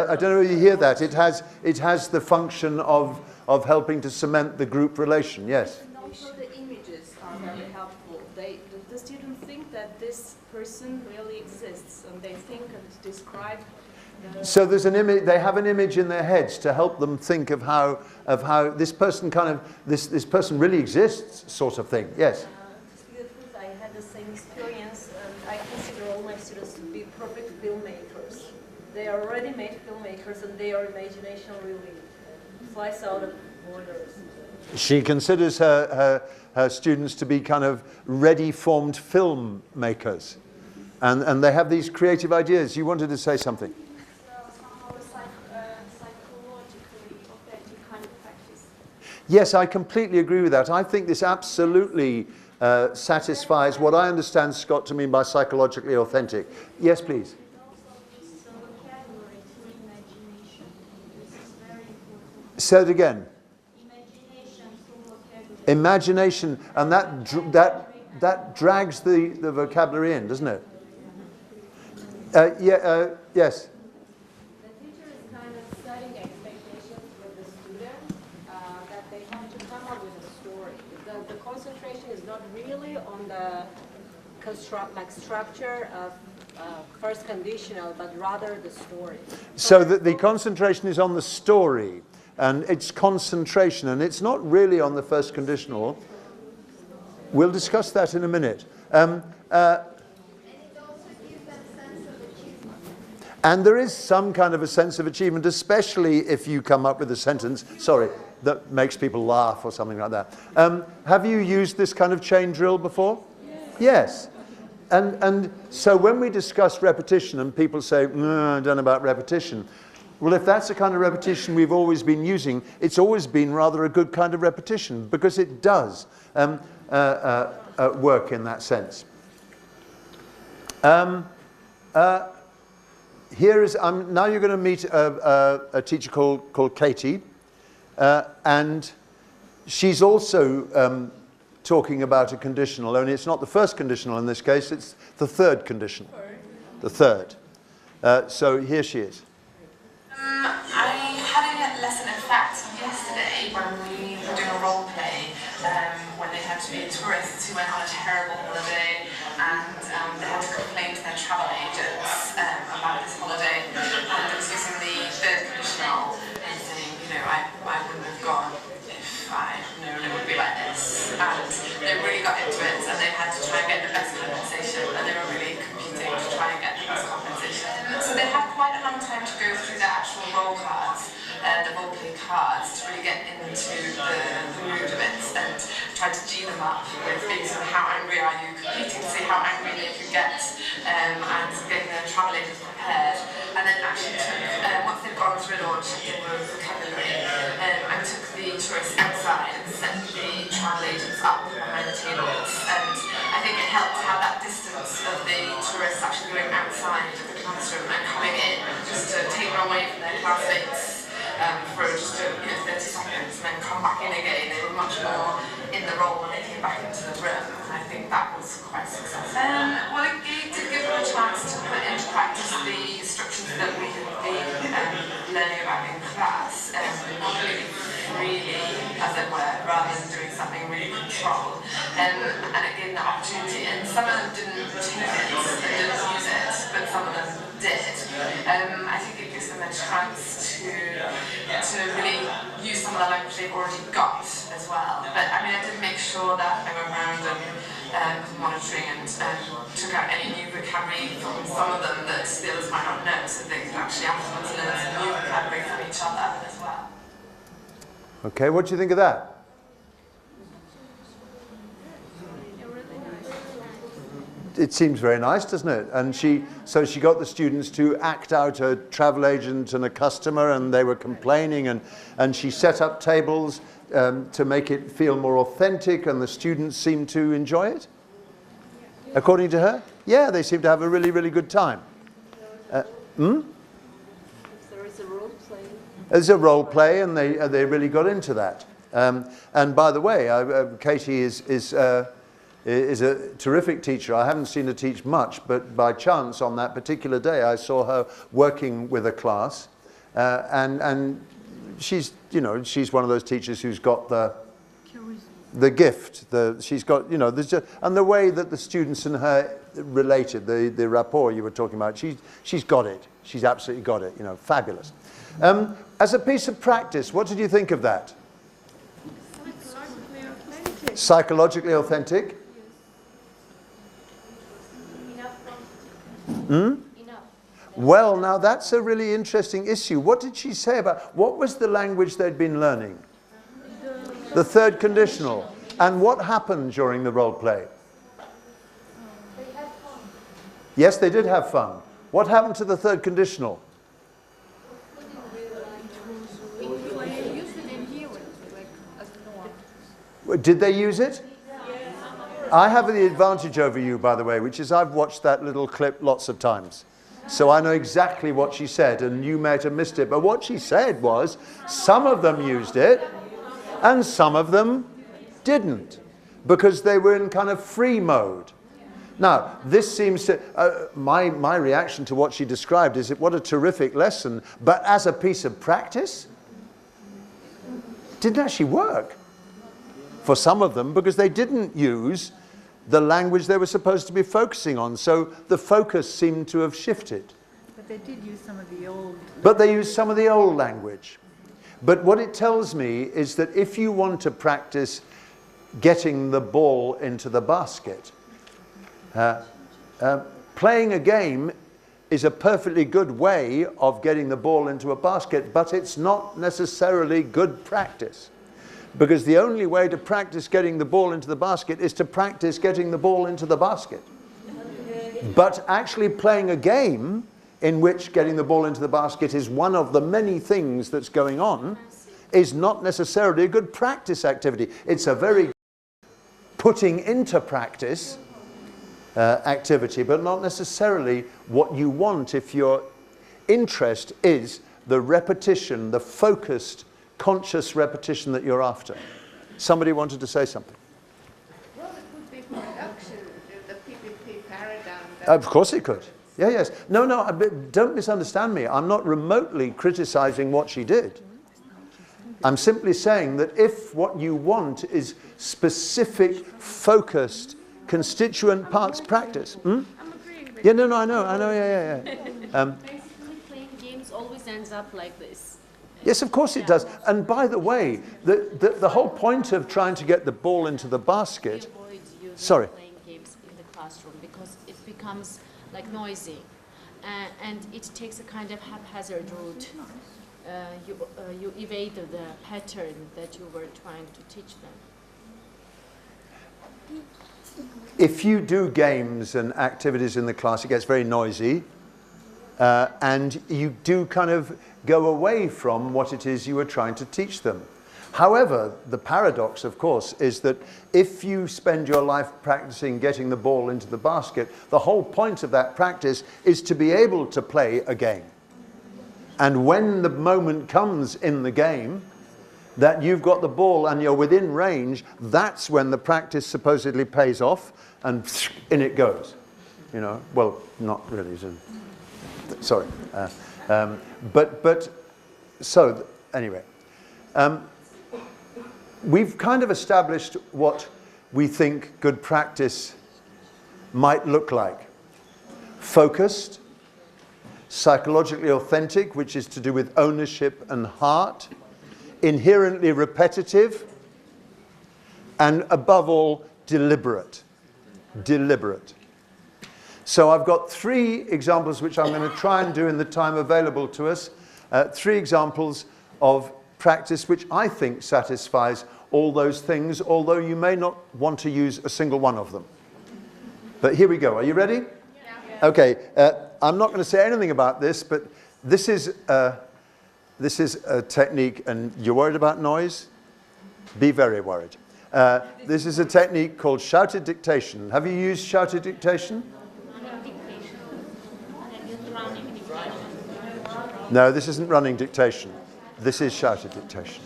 I don't know if you hear that. It has the function of helping to cement the group relation. Yes. And also the images are very helpful. The students think that this person really exists, and they think and describe. So there's an image. They have an image in their heads to help them think of how this person this person really exists, sort of thing. Yes. To speak the truth, I had the same experience, and I consider all my students to be perfect filmmakers. They are ready-made filmmakers, and their imagination really flies out of borders. She considers her students to be kind of ready-formed filmmakers, and they have these creative ideas. You wanted to say something. Yes, I completely agree with that. I think this absolutely satisfies what I understand, Scott, to mean by psychologically authentic. Yes, please. Say it again. Imagination, and that drags the vocabulary in, doesn't it? Yes. On the structure of first conditional, but rather the story. So the concentration is on the story, and it's concentration, and it's not really on the first conditional. We'll discuss that in a minute. And there is some kind of a sense of achievement, especially if you come up with a sentence, that makes people laugh or something like that. Have you used this kind of chain drill before? Yes. And so when we discuss repetition and people say, I don't know about repetition. Well, if that's the kind of repetition we've always been using, it's always been rather a good kind of repetition, because it does work in that sense. Here is, now you're going to meet a teacher called Katie, and she's also talking about a conditional, only it's not the first conditional in this case, it's the third conditional. The third. So here she is. I had a lesson, in fact, yesterday when we were doing a role play, when they had to be tourists who went on a terrible holiday, and they had to complain to their travel agents about this holiday, and I was using the third conditional and saying, I wouldn't have gone if I known it would be like this, and they really got into it, and they had to try and get the best compensation, and they were really competing to try and get the best compensation. So they had quite a long time to go through the actual role cards, the role play cards to really get into the mood of it and try to G them up with being sort of how angry are you, competing to see how angry they could get, and getting the travel agents prepared. And then actually took, once they've gone through it all, checked in with vocabulary, and took the tourists outside and set the travel agents up behind the tables. And I think it helped to have that distance of the tourists actually going outside of the classroom and coming in, just to take them away from their classmates for just 30 seconds and then come back in again. They were much more in the role when they came back into the room, and I think that was quite successful. Well, it did give them a chance to put into practice the instructions that we had been learning about in class, really freely, as it were, rather than doing something really controlled. And it gave them the opportunity, and some of them didn't take it, they didn't use it, but some of them did. I think it gives them a chance to really use some of the language they've already got as well. But I mean, I did make sure that I went around and was monitoring and took out any new vocabulary from some of them that the others might not know, so they could actually afterwards learn some new vocabulary from each other as well. Okay, what do you think of that? It seems very nice, doesn't it? And so she got the students to act out a travel agent and a customer, and they were complaining, and she set up tables to make it feel more authentic, and the students seemed to enjoy it. According to her? Yeah, they seemed to have a really, really good time. There is a role play. There's a role play, and they really got into that. And by the way, Katie is a terrific teacher. I haven't seen her teach much, but by chance on that particular day, I saw her working with a class, and she's one of those teachers who's got the gift. She's got and the way that the students and her related, the rapport you were talking about. She's got it. She's absolutely got it. Fabulous. As a piece of practice, what did you think of that? Psychologically authentic. Well, now that's a really interesting issue. What did she say about, what was the language they'd been learning? The third conditional. And what happened during the role play? They had fun. Yes, they did have fun. What happened to the third conditional? Did they use it? I have the advantage over you, by the way, which is I've watched that little clip lots of times. So I know exactly what she said, and you might have missed it. But what she said was, some of them used it, and some of them didn't, because they were in kind of free mode. Now, this seems to, my reaction to what she described is, what a terrific lesson, but as a piece of practice, didn't actually work for some of them, because they didn't use the language they were supposed to be focusing on. So the focus seemed to have shifted. But they did use some of the old. But they used some of the old language. But what it tells me is that if you want to practice getting the ball into the basket, playing a game is a perfectly good way of getting the ball into a basket, but it's not necessarily good practice. Because the only way to practice getting the ball into the basket is to practice getting the ball into the basket. But actually playing a game in which getting the ball into the basket is one of the many things that's going on is not necessarily a good practice activity. It's a very putting into practice activity, but not necessarily what you want if your interest is the repetition, the focused, conscious repetition that you're after. Somebody wanted to say something. Well, it could be production, the PPP paradigm. Of course it could. Yeah, yes. No, don't misunderstand me. I'm not remotely criticizing what she did. I'm simply saying that if what you want is specific, focused, constituent parts practice. I'm agreeing with yeah, no, I know, yeah. Basically, playing games always ends up like this. Yes, of course it does. And by the way, the whole point of trying to get the ball into the basket... Sorry. Playing games in the classroom because it becomes like noisy and it takes a kind of haphazard route. you evade the pattern that you were trying to teach them? If you do games and activities in the class, it gets very noisy, and you do kind of go away from what it is you were trying to teach them. However, the paradox, of course, is that if you spend your life practicing getting the ball into the basket, the whole point of that practice is to be able to play a game. And when the moment comes in the game that you've got the ball and you're within range, that's when the practice supposedly pays off, and in it goes. You know, well, not really. Sorry. So anyway. We've kind of established what we think good practice might look like. Focused, psychologically authentic, which is to do with ownership and heart, inherently repetitive, and above all, deliberate. Deliberate. So I've got 3 examples which I'm going to try and do in the time available to us. 3 examples of practice which I think satisfies all those things, although you may not want to use a single one of them. But here we go. Are you ready? Yeah. Okay. I'm not going to say anything about this, but this is a technique, and you're worried about noise? Be very worried. This is a technique called shouted dictation. Have you used shouted dictation? No, this isn't running dictation. This is shouted dictation.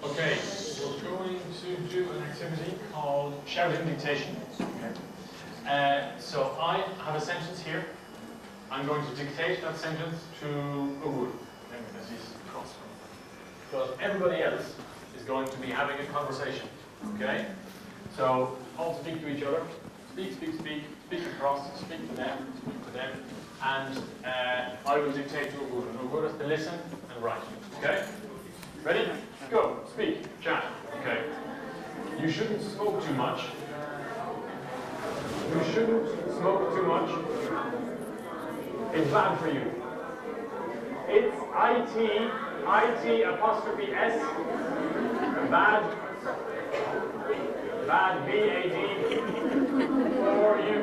Okay, we're going to do an activity called shouted dictation. Okay. So I have a sentence here. I'm going to dictate that sentence to Goodgood, because he's across from me. But everybody else is going to be having a conversation. Okay? So all speak to each other. Speak, speak, speak. Speak across. Speak to them. Speak to them. And I will dictate to Goodgood. And Goodgood has to listen and write. Okay? Ready? Go. Speak. Chat. Okay. You shouldn't smoke too much. You shouldn't smoke too much. It's bad for you. It's IT apostrophe S. Bad. Bad, B-A-D. For you.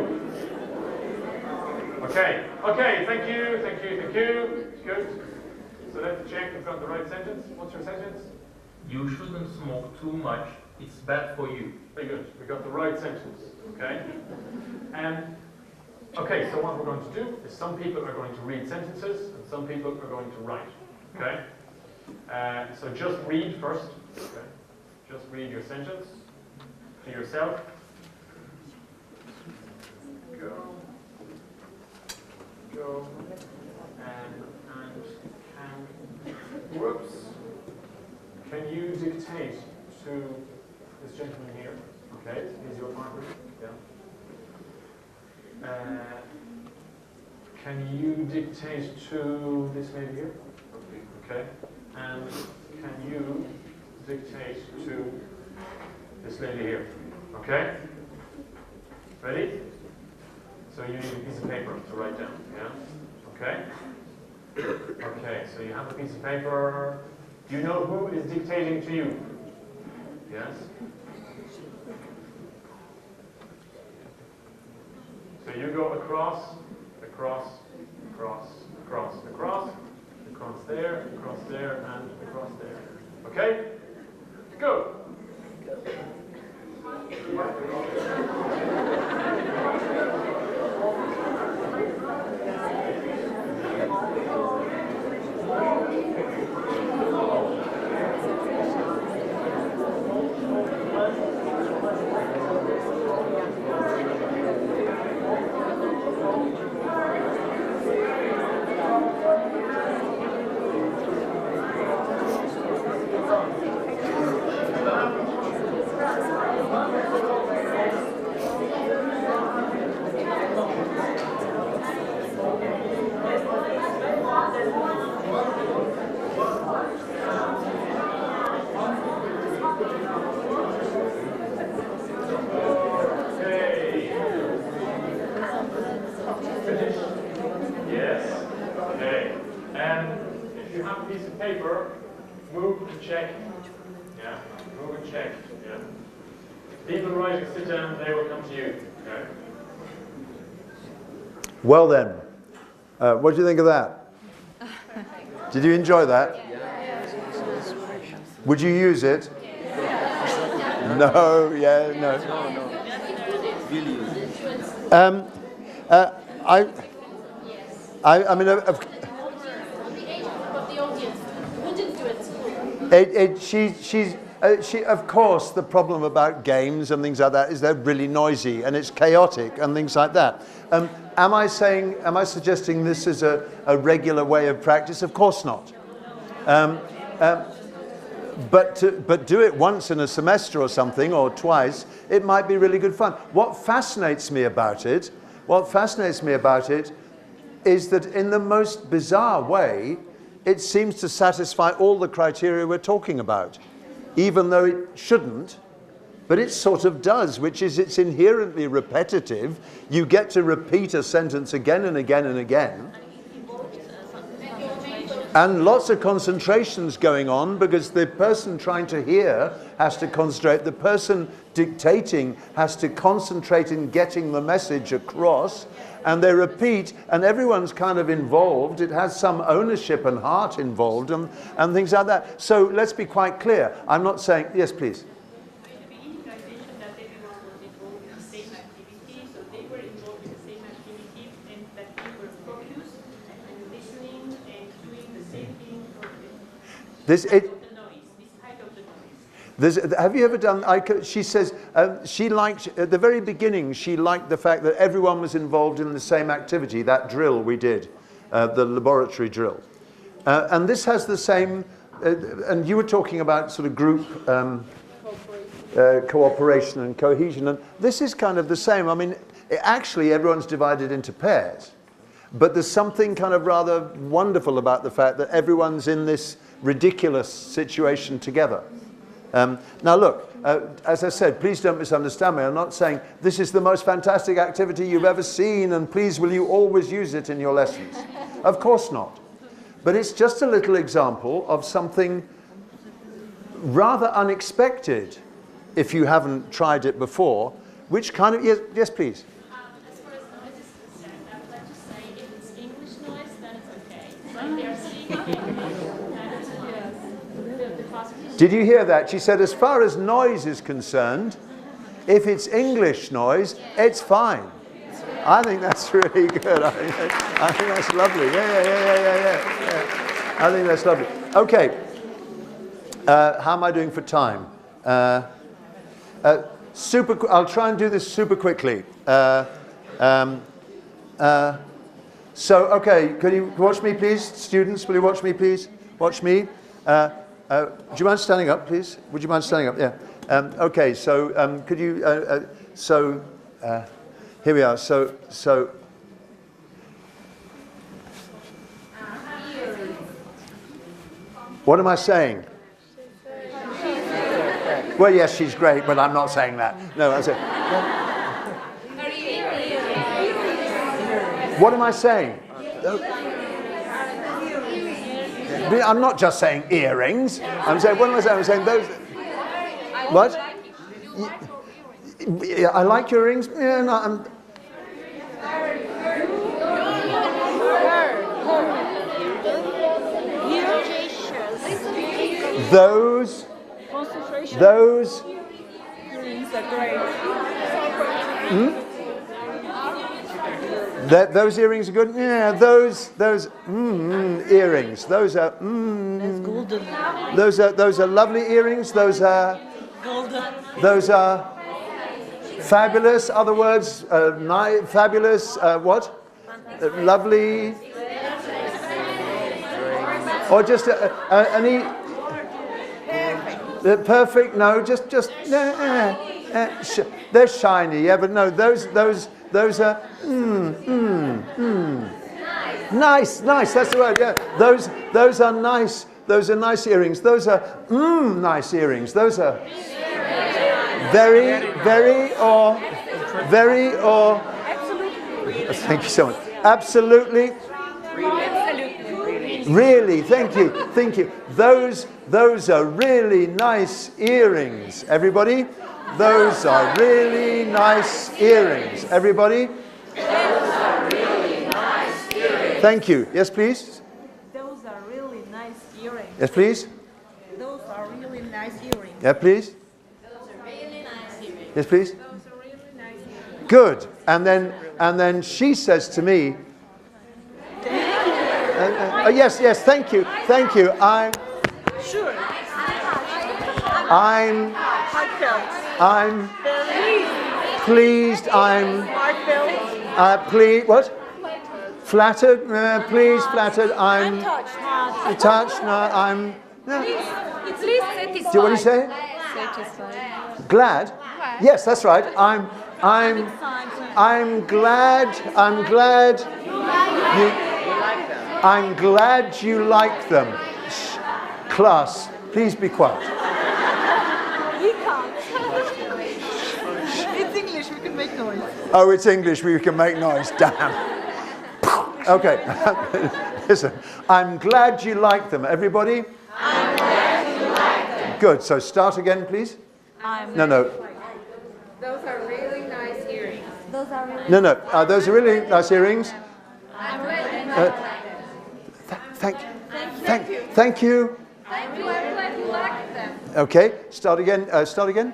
Okay. Okay, thank you, thank you, thank you. Good. So let's check we've got the right sentence. What's your sentence? You shouldn't smoke too much. It's bad for you. Very good. We got the right sentence. Okay. Okay, so what we're going to do is some people are going to read sentences and some people are going to write. Okay? So just read first. Okay? Just read your sentence to yourself. Go. Go. And whoops. Can you dictate to this gentleman here? Okay, he's your partner. Yeah. Can you dictate to this lady here? Okay. And can you dictate to this lady here? Okay? Ready? So you need a piece of paper to write down. Yeah? Okay? Okay, so you have a piece of paper. Do you know who is dictating to you? Yes? So you go across, across, across, across, across, across there, and across there. Okay? Go! paper, move and check. Yeah, move and check. Yeah. People writing, sit down, they will come to you. Okay. Well then, what do you think of that? Did you enjoy that? Would you use it? No, yeah, no. I mean, she, of course, the problem about games and things like that is they're really noisy and it's chaotic and things like that. Am I suggesting this is a regular way of practice? Of course not. But do it once in a semester or something, or twice, it might be really good fun. What fascinates me about it is that in the most bizarre way, it seems to satisfy all the criteria we're talking about, even though it shouldn't, but it sort of does, which is it's inherently repetitive. You get to repeat a sentence again and again and again. And lots of concentrations going on because the person trying to hear has to concentrate. The person dictating has to concentrate in getting the message across. And they repeat, and everyone's kind of involved. It has some ownership and heart involved and things like that. So let's be quite clear. I'm not saying, yes, please. Have you ever done, she says, she liked, at the very beginning, she liked the fact that everyone was involved in the same activity, that drill we did, the laboratory drill. And this has the same, and you were talking about sort of group cooperation and cohesion, and this is kind of the same. I mean, actually everyone's divided into pairs, but there's something kind of rather wonderful about the fact that everyone's in this ridiculous situation together. Now look, as I said, please don't misunderstand me. I'm not saying this is the most fantastic activity you've ever seen and please will you always use it in your lessons. Of course not. But it's just a little example of something rather unexpected if you haven't tried it before, which kind of, yes please. As far as noise is concerned, I would like to say if it's English noise, then it's okay. Like they are speaking English, then it's fine. Did you hear that? She said, as far as noise is concerned, if it's English noise, it's fine. I think that's really good. I think that's lovely. Yeah. I think that's lovely. Okay. How am I doing for time? I'll try and do this super quickly. So, okay, could you watch me, please? Students, will you watch me, please? Watch me. Would you mind standing up, please? Would you mind standing up? Yeah. Okay, so could you, here we are. So, what am I saying? Well, yes, she's great, but I'm not saying that. No, I said, what am I saying? I'm not just saying earrings. I'm saying, what am I saying? I'm saying those. What? Yeah, I like your earrings. Yeah, no, Those earrings are great. Those earrings are good. Yeah, those earrings. Those are golden. Those are lovely earrings. Those are golden. Those are fabulous. Other words, fabulous. What? Lovely. Or just perfect. No, just they're shiny. Yeah, but no, those are nice. That's the word. Yeah, those are nice. Those are nice earrings. Those are nice earrings. Those are very or. Thank you so much. Absolutely. Really, thank you, thank you. Those are really nice earrings. Everybody? Those are really nice earrings. Everybody? Those are really nice earrings. Thank you. Yes, please? Those are really nice earrings. Yes, please? Those are really nice earrings. Yeah, please? Those are really nice earrings. Yes, please? Those are really nice earrings. Good. And then she says to me, yes, yes, thank you, thank you. I'm pleased. Pleased. What? Flattered. Pleased. Flattered. I'm touched. No, I'm. No. It's least satisfied. What do you say? Satisfied. Glad. Yes, that's right. I'm glad. I'm glad you like them. Shh. Class, please be quiet. We can't. It's English, we can make noise. Oh, it's English, we can make noise. Damn. Okay. Listen, I'm glad you like them. Everybody? I'm glad you like them. Good. So start again, please. No. Those are really nice earrings. Those are really No. Those are really nice earrings. I'm really nice. Thank you. Thank you. Thank you. I'm glad you like them. Okay. Start again. Start again.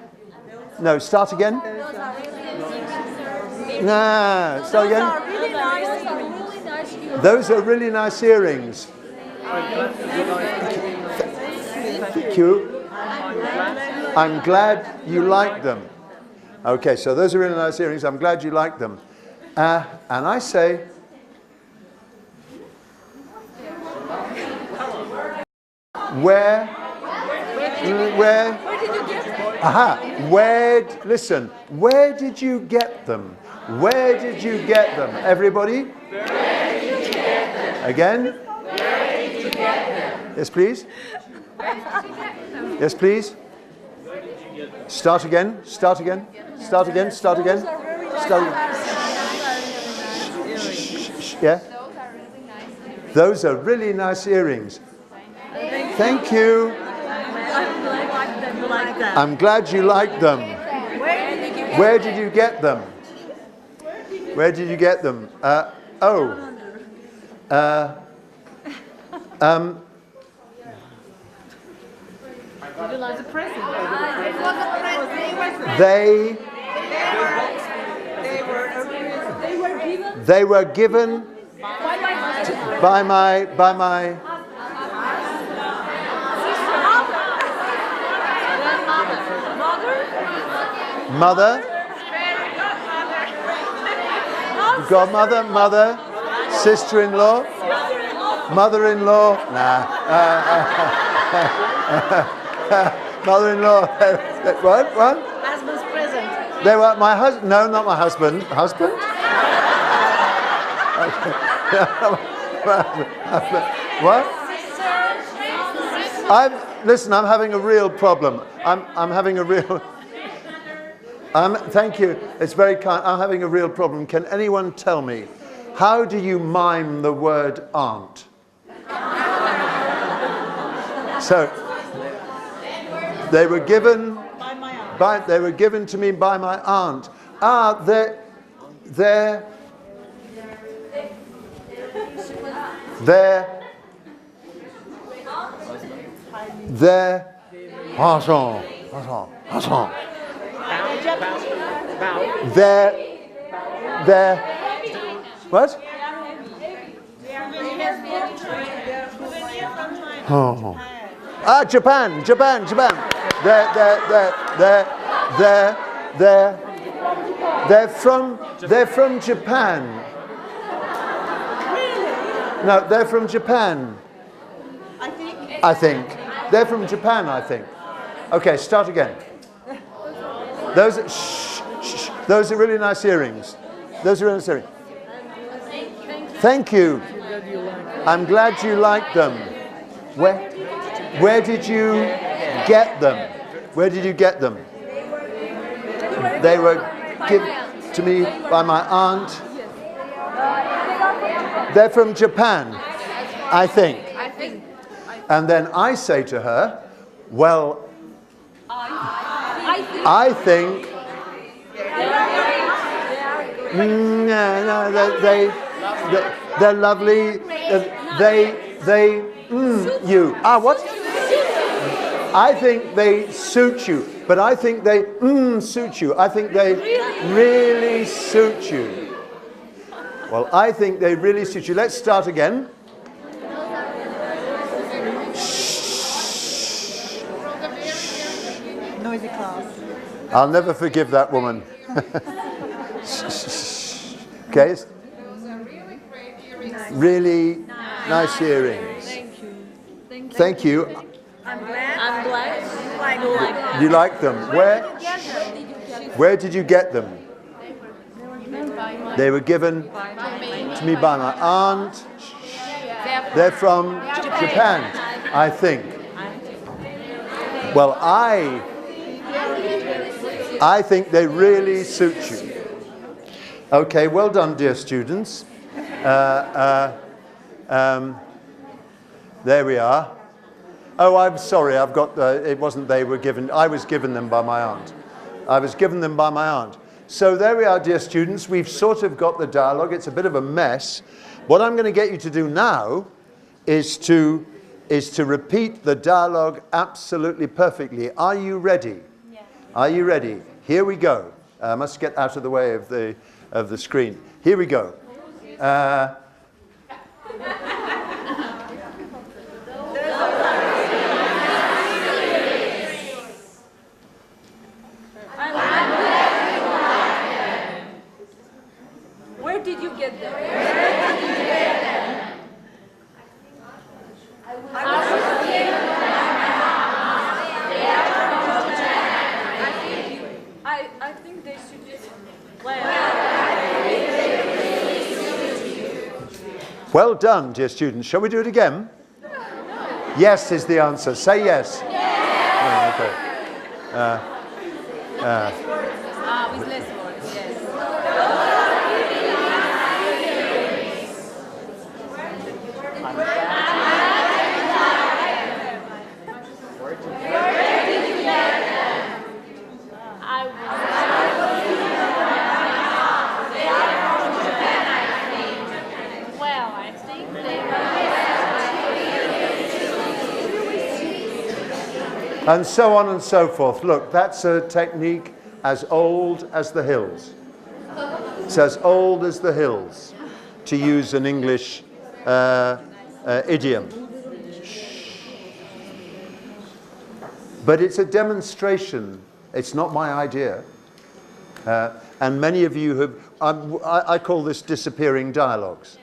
No. Start again. Those are really Nah. Start again. Those are really nice earrings. Thank you. I'm glad you like them. Okay, so those are really nice earrings. I'm glad you like them. And I say, where listen, where did you get them? Where did you get them? Everybody? Where did you get them? Again? Where did you get them? Yes, please. Yes, please. Start again. Start again. Start again. Start again. Start again. Yeah. Those are really nice earrings. Thank you. I'm glad you like them. Where did you get them? Where did you get them? Like a present. They were given by my mother, godmother, mother, sister-in-law, mother-in-law, mother-in-law. What? Husband's present. They were my husband. No, not my husband. Husband? What? Listen. I'm having a real problem. I'm having a real. Thank you. It's very kind. I'm having a real problem. Can anyone tell me, how do you mime the word aunt? So, they were given they were given to me by my aunt. They're what? Oh. Japan. They're from Japan. No, they're from Japan. I think. They're from Japan, I think. Okay, start again. Those are really nice earrings. Those are really nice earrings. Thank you. I'm glad you like them. Where did you get them? Where did you get them? They were given to me by my aunt. They're from Japan, I think. And then I say to her, well, I think, they're lovely, you. What? I think they suit you, but I think they suit you. I think they really suit you. Well, I think they really suit you. Let's start again. Noisy class. I'll never forgive that woman. Okay. Really nice earrings. Thank you. I'm glad. You like them. Where did you get them? They were given to me by my aunt. They're from Japan, I think. Well, I think they really suit you. Okay, well done, dear students. There we are. Oh, I'm sorry, I've got it wasn't they were given, I was given them by my aunt. I was given them by my aunt. So there we are, dear students. We've sort of got the dialogue. It's a bit of a mess. What I'm going to get you to do now is to repeat the dialogue absolutely perfectly. Are you ready? Yeah. Are you ready? Here we go. I must get out of the way of the screen. Here we go. Where did you get them? I think they should just Well done, dear students. Shall we do it again? Yes is the answer. Say yes. Oh, okay. with less words, yes. And so on and so forth. Look, that's a technique as old as the hills. It's as old as the hills, to use an English idiom. But it's a demonstration. It's not my idea. And many of you have, I call this disappearing dialogues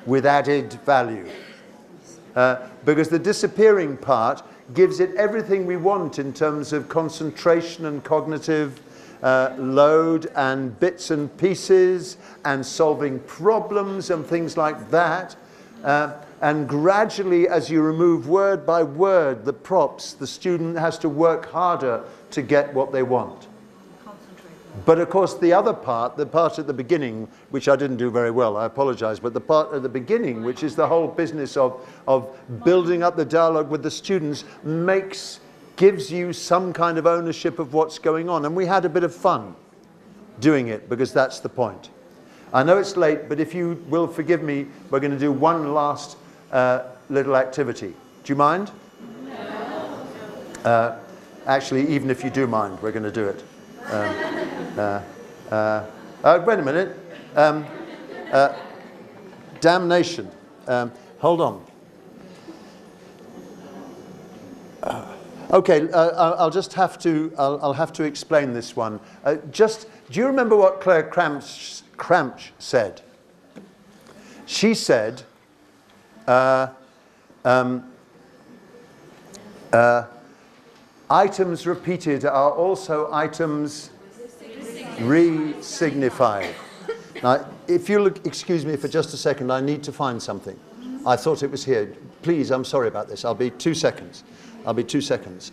with added value. Because the disappearing part gives it everything we want in terms of concentration and cognitive load and bits and pieces and solving problems and things like that. And gradually, as you remove word by word the props, the student has to work harder to get what they want. But of course, the other part, the part at the beginning, which I didn't do very well, I apologize, but the part at the beginning, which is the whole business of building up the dialogue with the students, gives you some kind of ownership of what's going on. And we had a bit of fun doing it, because that's the point. I know it's late, but if you will forgive me, we're going to do one last little activity. Do you mind? No. Actually, even if you do mind, we're going to do it. Wait a minute. Damnation. Hold on. Okay, I'll just have to. I'll have to explain this one. Do you remember what Claire Cramch said? She said, items repeated are also items re-signified. Now, if you'll excuse me for just a second, I need to find something. I thought it was here. Please, I'm sorry about this. I'll be 2 seconds. I'll be 2 seconds.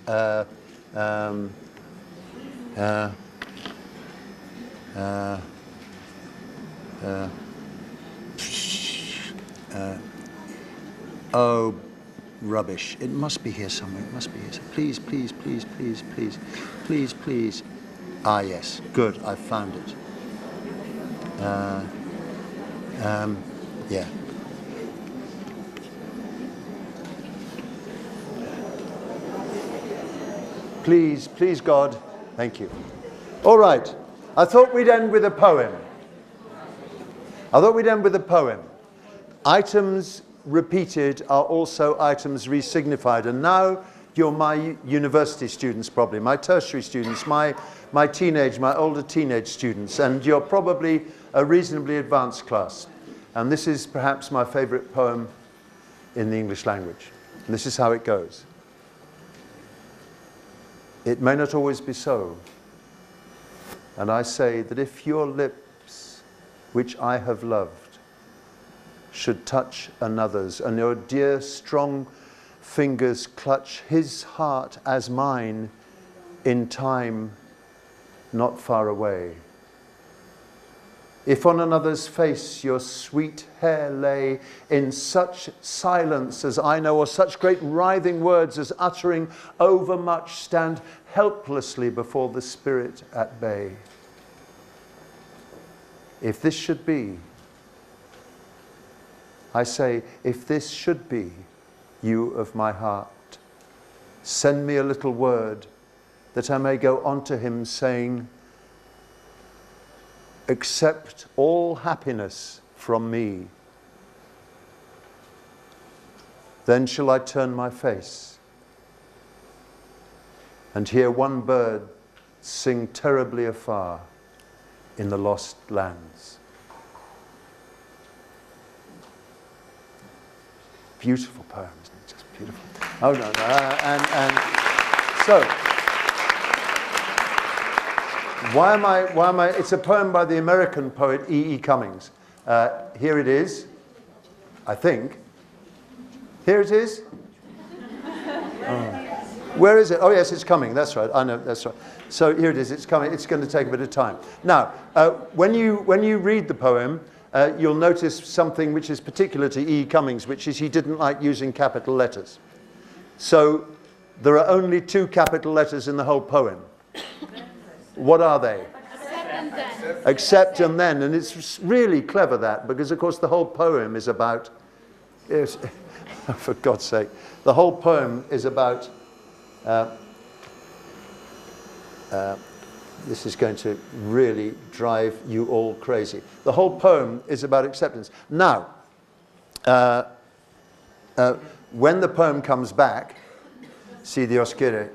Oh, rubbish. It must be here somewhere. It must be here. Please, please, please, please, please, please, please. Ah, yes. Good. I found it. Yeah. Please, please, God. Thank you. All right. I thought we'd end with a poem. Items repeated are also items resignified. And now you're my university students, probably, my tertiary students, my older teenage students, and you're probably a reasonably advanced class. And this is perhaps my favorite poem in the English language. And this is how it goes. It may not always be so. And I say that if your lips, which I have loved, should touch another's, and your dear strong fingers clutch his heart as mine in time not far away. If on another's face your sweet hair lay in such silence as I know, or such great writhing words as uttering overmuch stand helplessly before the spirit at bay. If this should be, I say, if this should be you of my heart, send me a little word that I may go on to him saying, accept all happiness from me. Then shall I turn my face and hear one bird sing terribly afar in the lost lands. Beautiful poem, isn't it? Just beautiful. Oh, no, no. So, why am I, it's a poem by the American poet E.E. Cummings. Here it is, I think. Here it is. Oh. Where is it? Oh, yes, it's coming. That's right. I know, that's right. So here it is. It's coming. It's going to take a bit of time. Now, when you read the poem, you'll notice something which is particular to E.E. Cummings, which is he didn't like using capital letters. So there are only 2 capital letters in the whole poem. What are they? Except and then. Except and then. And it's really clever, that, because, of course, the whole poem is about... Yes, for God's sake. The whole poem is about... this is going to really drive you all crazy. The whole poem is about acceptance. Now, when the poem comes back, si Dios quiere,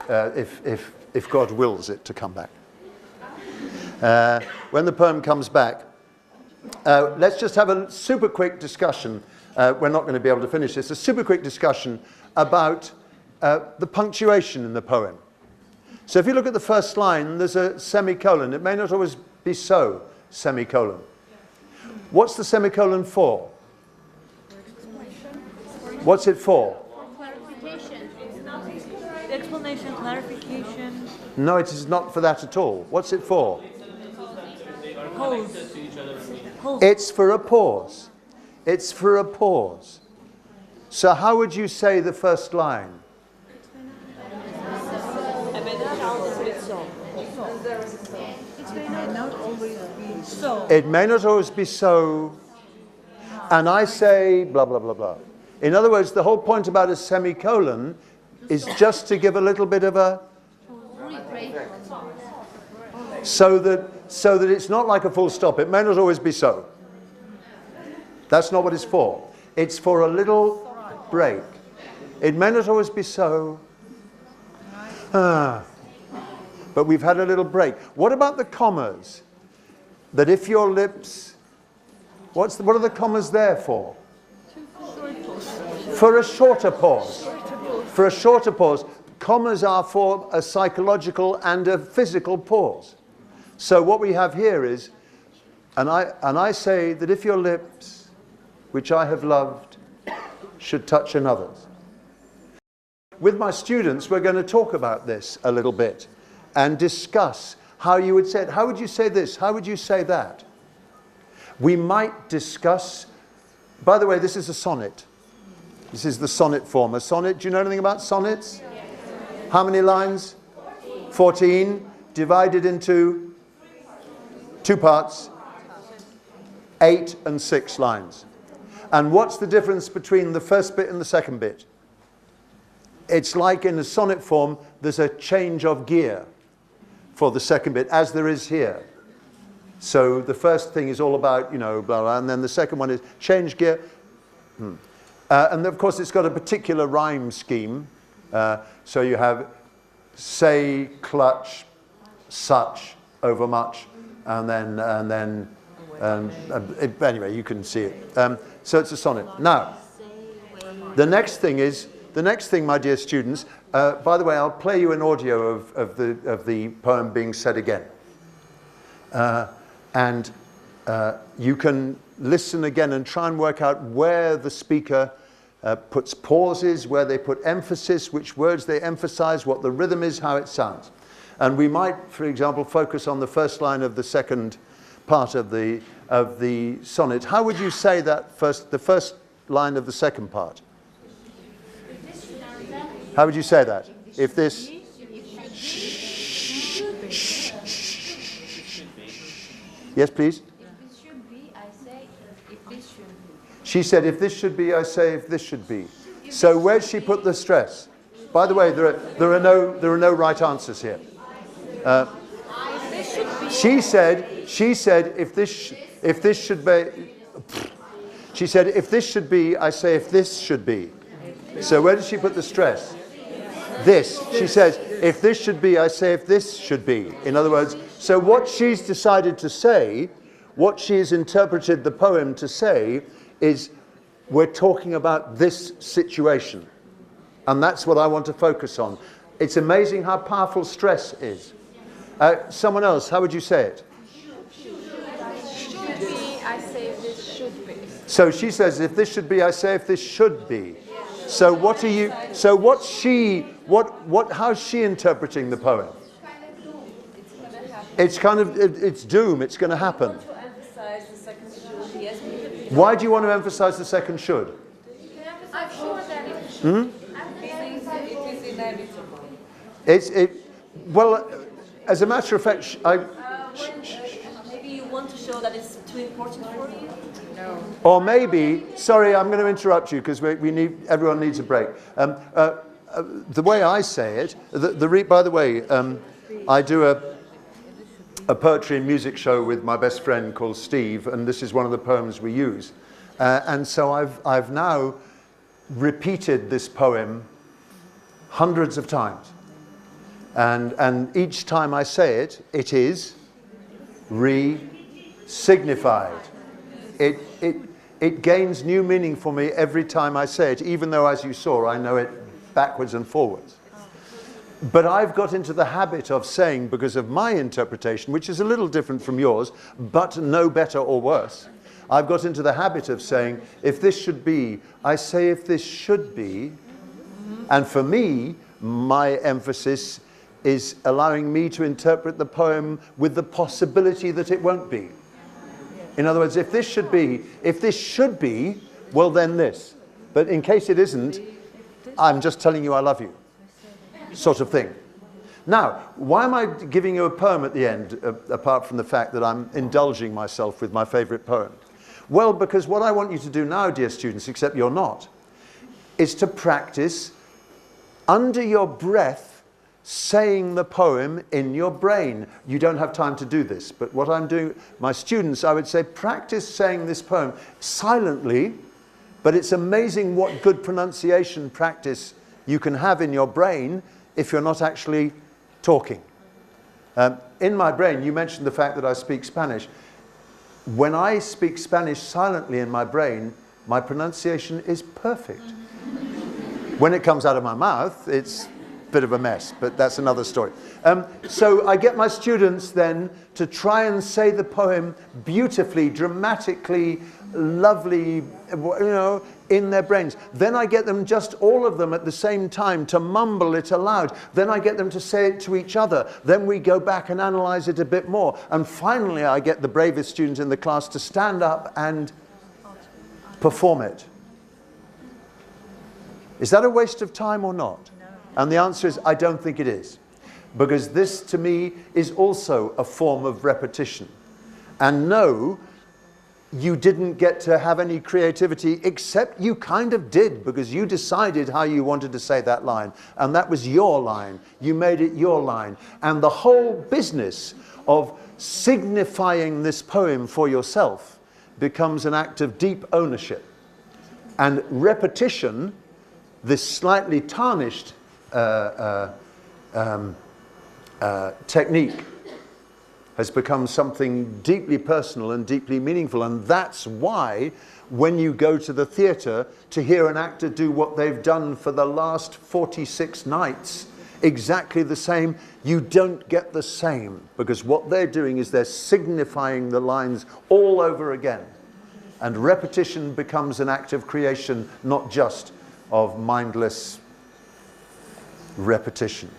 if God wills it to come back. When the poem comes back, let's just have a super quick discussion. We're not going to be able to finish this. A super quick discussion about the punctuation in the poem. So if you look at the first line, there's a semicolon. It may not always be so, semicolon. What's the semicolon for? What's it for? Clarification. Explanation, clarification. No, it is not for that at all. What's it for? Pause. It's for a pause. It's for a pause. So how would you say the first line? It may not always be so. And I say blah, blah, blah, blah. In other words, the whole point about a semicolon is just to give a little bit of a... So that it's not like a full stop. It may not always be so. That's not what it's for. It's for a little break. It may not always be so. But we've had a little break. What about the commas? That if your lips... What are the commas there for? For a shorter pause. For a shorter pause. Commas are for a psychological and a physical pause. So what we have here is, and I say that if your lips, which I have loved, should touch another's. With my students, we're going to talk about this a little bit and discuss how you would say it. How would you say this? How would you say that? We might discuss, by the way, this is a sonnet. This is the sonnet form. A sonnet, do you know anything about sonnets? How many lines? 14, divided into 2 parts, 8 and 6 lines. And what's the difference between the first bit and the second bit? It's like in the sonnet form, there's a change of gear for the second bit, as there is here. So the first thing is all about, you know, blah, blah, and then the second one is change gear. And of course, it's got a particular rhyme scheme. So you have say, clutch, such, overmuch, and then anyway, you can see it. So it's a sonnet. Now, the next thing, my dear students, by the way, I'll play you an audio of the poem being said again. And you can listen again and try and work out where the speaker puts pauses, where they put emphasis, which words they emphasize, what the rhythm is, how it sounds. And we might, for example, focus on the first line of the second part of the sonnet. How would you say that the first line of the second part? How would you say that? If this... Yes, please? If this should be, I say, if this should be. She said, if this should be, I say, if this should be. So where'd she put the stress? By the way, there are no right answers here. She said, if this should be. She said, if this should be, I say, if this should be. So where did she put the stress? This. She says, if this should be, I say, if this should be. In other words, so what she's decided to say, what she's interpreted the poem to say, is we're talking about this situation. And that's what I want to focus on. It's amazing how powerful stress is. Someone else, how would you say it? Should be, I say this should be. So she says, if this should be, I say, if this should be. So what are you, so what's she, how's she interpreting the poem? It's kind of, it's doom, it's going to happen. Why do you want to emphasize the second should? I'm sure that it is inevitable. Well, as a matter of fact, maybe you want to show that it's too important for you? No. Or maybe, sorry, I'm going to interrupt you because everyone needs a break. The way I say it, by the way, I do a poetry and music show with my best friend called Steve, and this is one of the poems we use. And so I've now repeated this poem hundreds of times. And each time I say it, it is re-signified. It gains new meaning for me every time I say it, even though, as you saw, I know it backwards and forwards. But I've got into the habit of saying, because of my interpretation, which is a little different from yours, but no better or worse, I've got into the habit of saying, if this should be, I say if this should be. And for me, my emphasis is allowing me to interpret the poem with the possibility that it won't be. In other words, if this should be, well then this. But in case it isn't, I'm just telling you I love you. Sort of thing. Now, why am I giving you a poem at the end, apart from the fact that I'm indulging myself with my favorite poem? Well, because what I want you to do now, dear students, except you're not, is to practice under your breath saying the poem in your brain. You don't have time to do this, but what I'm doing, my students, I would say practice saying this poem silently, but it's amazing what good pronunciation practice you can have in your brain if you're not actually talking. In my brain, you mentioned the fact that I speak Spanish. When I speak Spanish silently in my brain, my pronunciation is perfect. When it comes out of my mouth, it's a bit of a mess, but that's another story. So I get my students then to try and say the poem beautifully, dramatically, lovely, you know, in their brains. Then I get them, just all of them at the same time, to mumble it aloud. Then I get them to say it to each other. Then we go back and analyze it a bit more. And finally, I get the bravest students in the class to stand up and perform it. Is that a waste of time or not? No. And the answer is, I don't think it is. Because this, to me, is also a form of repetition. And no, you didn't get to have any creativity, except you kind of did, because you decided how you wanted to say that line. And that was your line. You made it your line. And the whole business of signifying this poem for yourself becomes an act of deep ownership. And repetition, this slightly tarnished technique, has become something deeply personal and deeply meaningful. And that's why when you go to the theatre to hear an actor do what they've done for the last 46 nights, exactly the same, you don't get the same, because what they're doing is they're signifying the lines all over again. And repetition becomes an act of creation, not just of mindless repetition.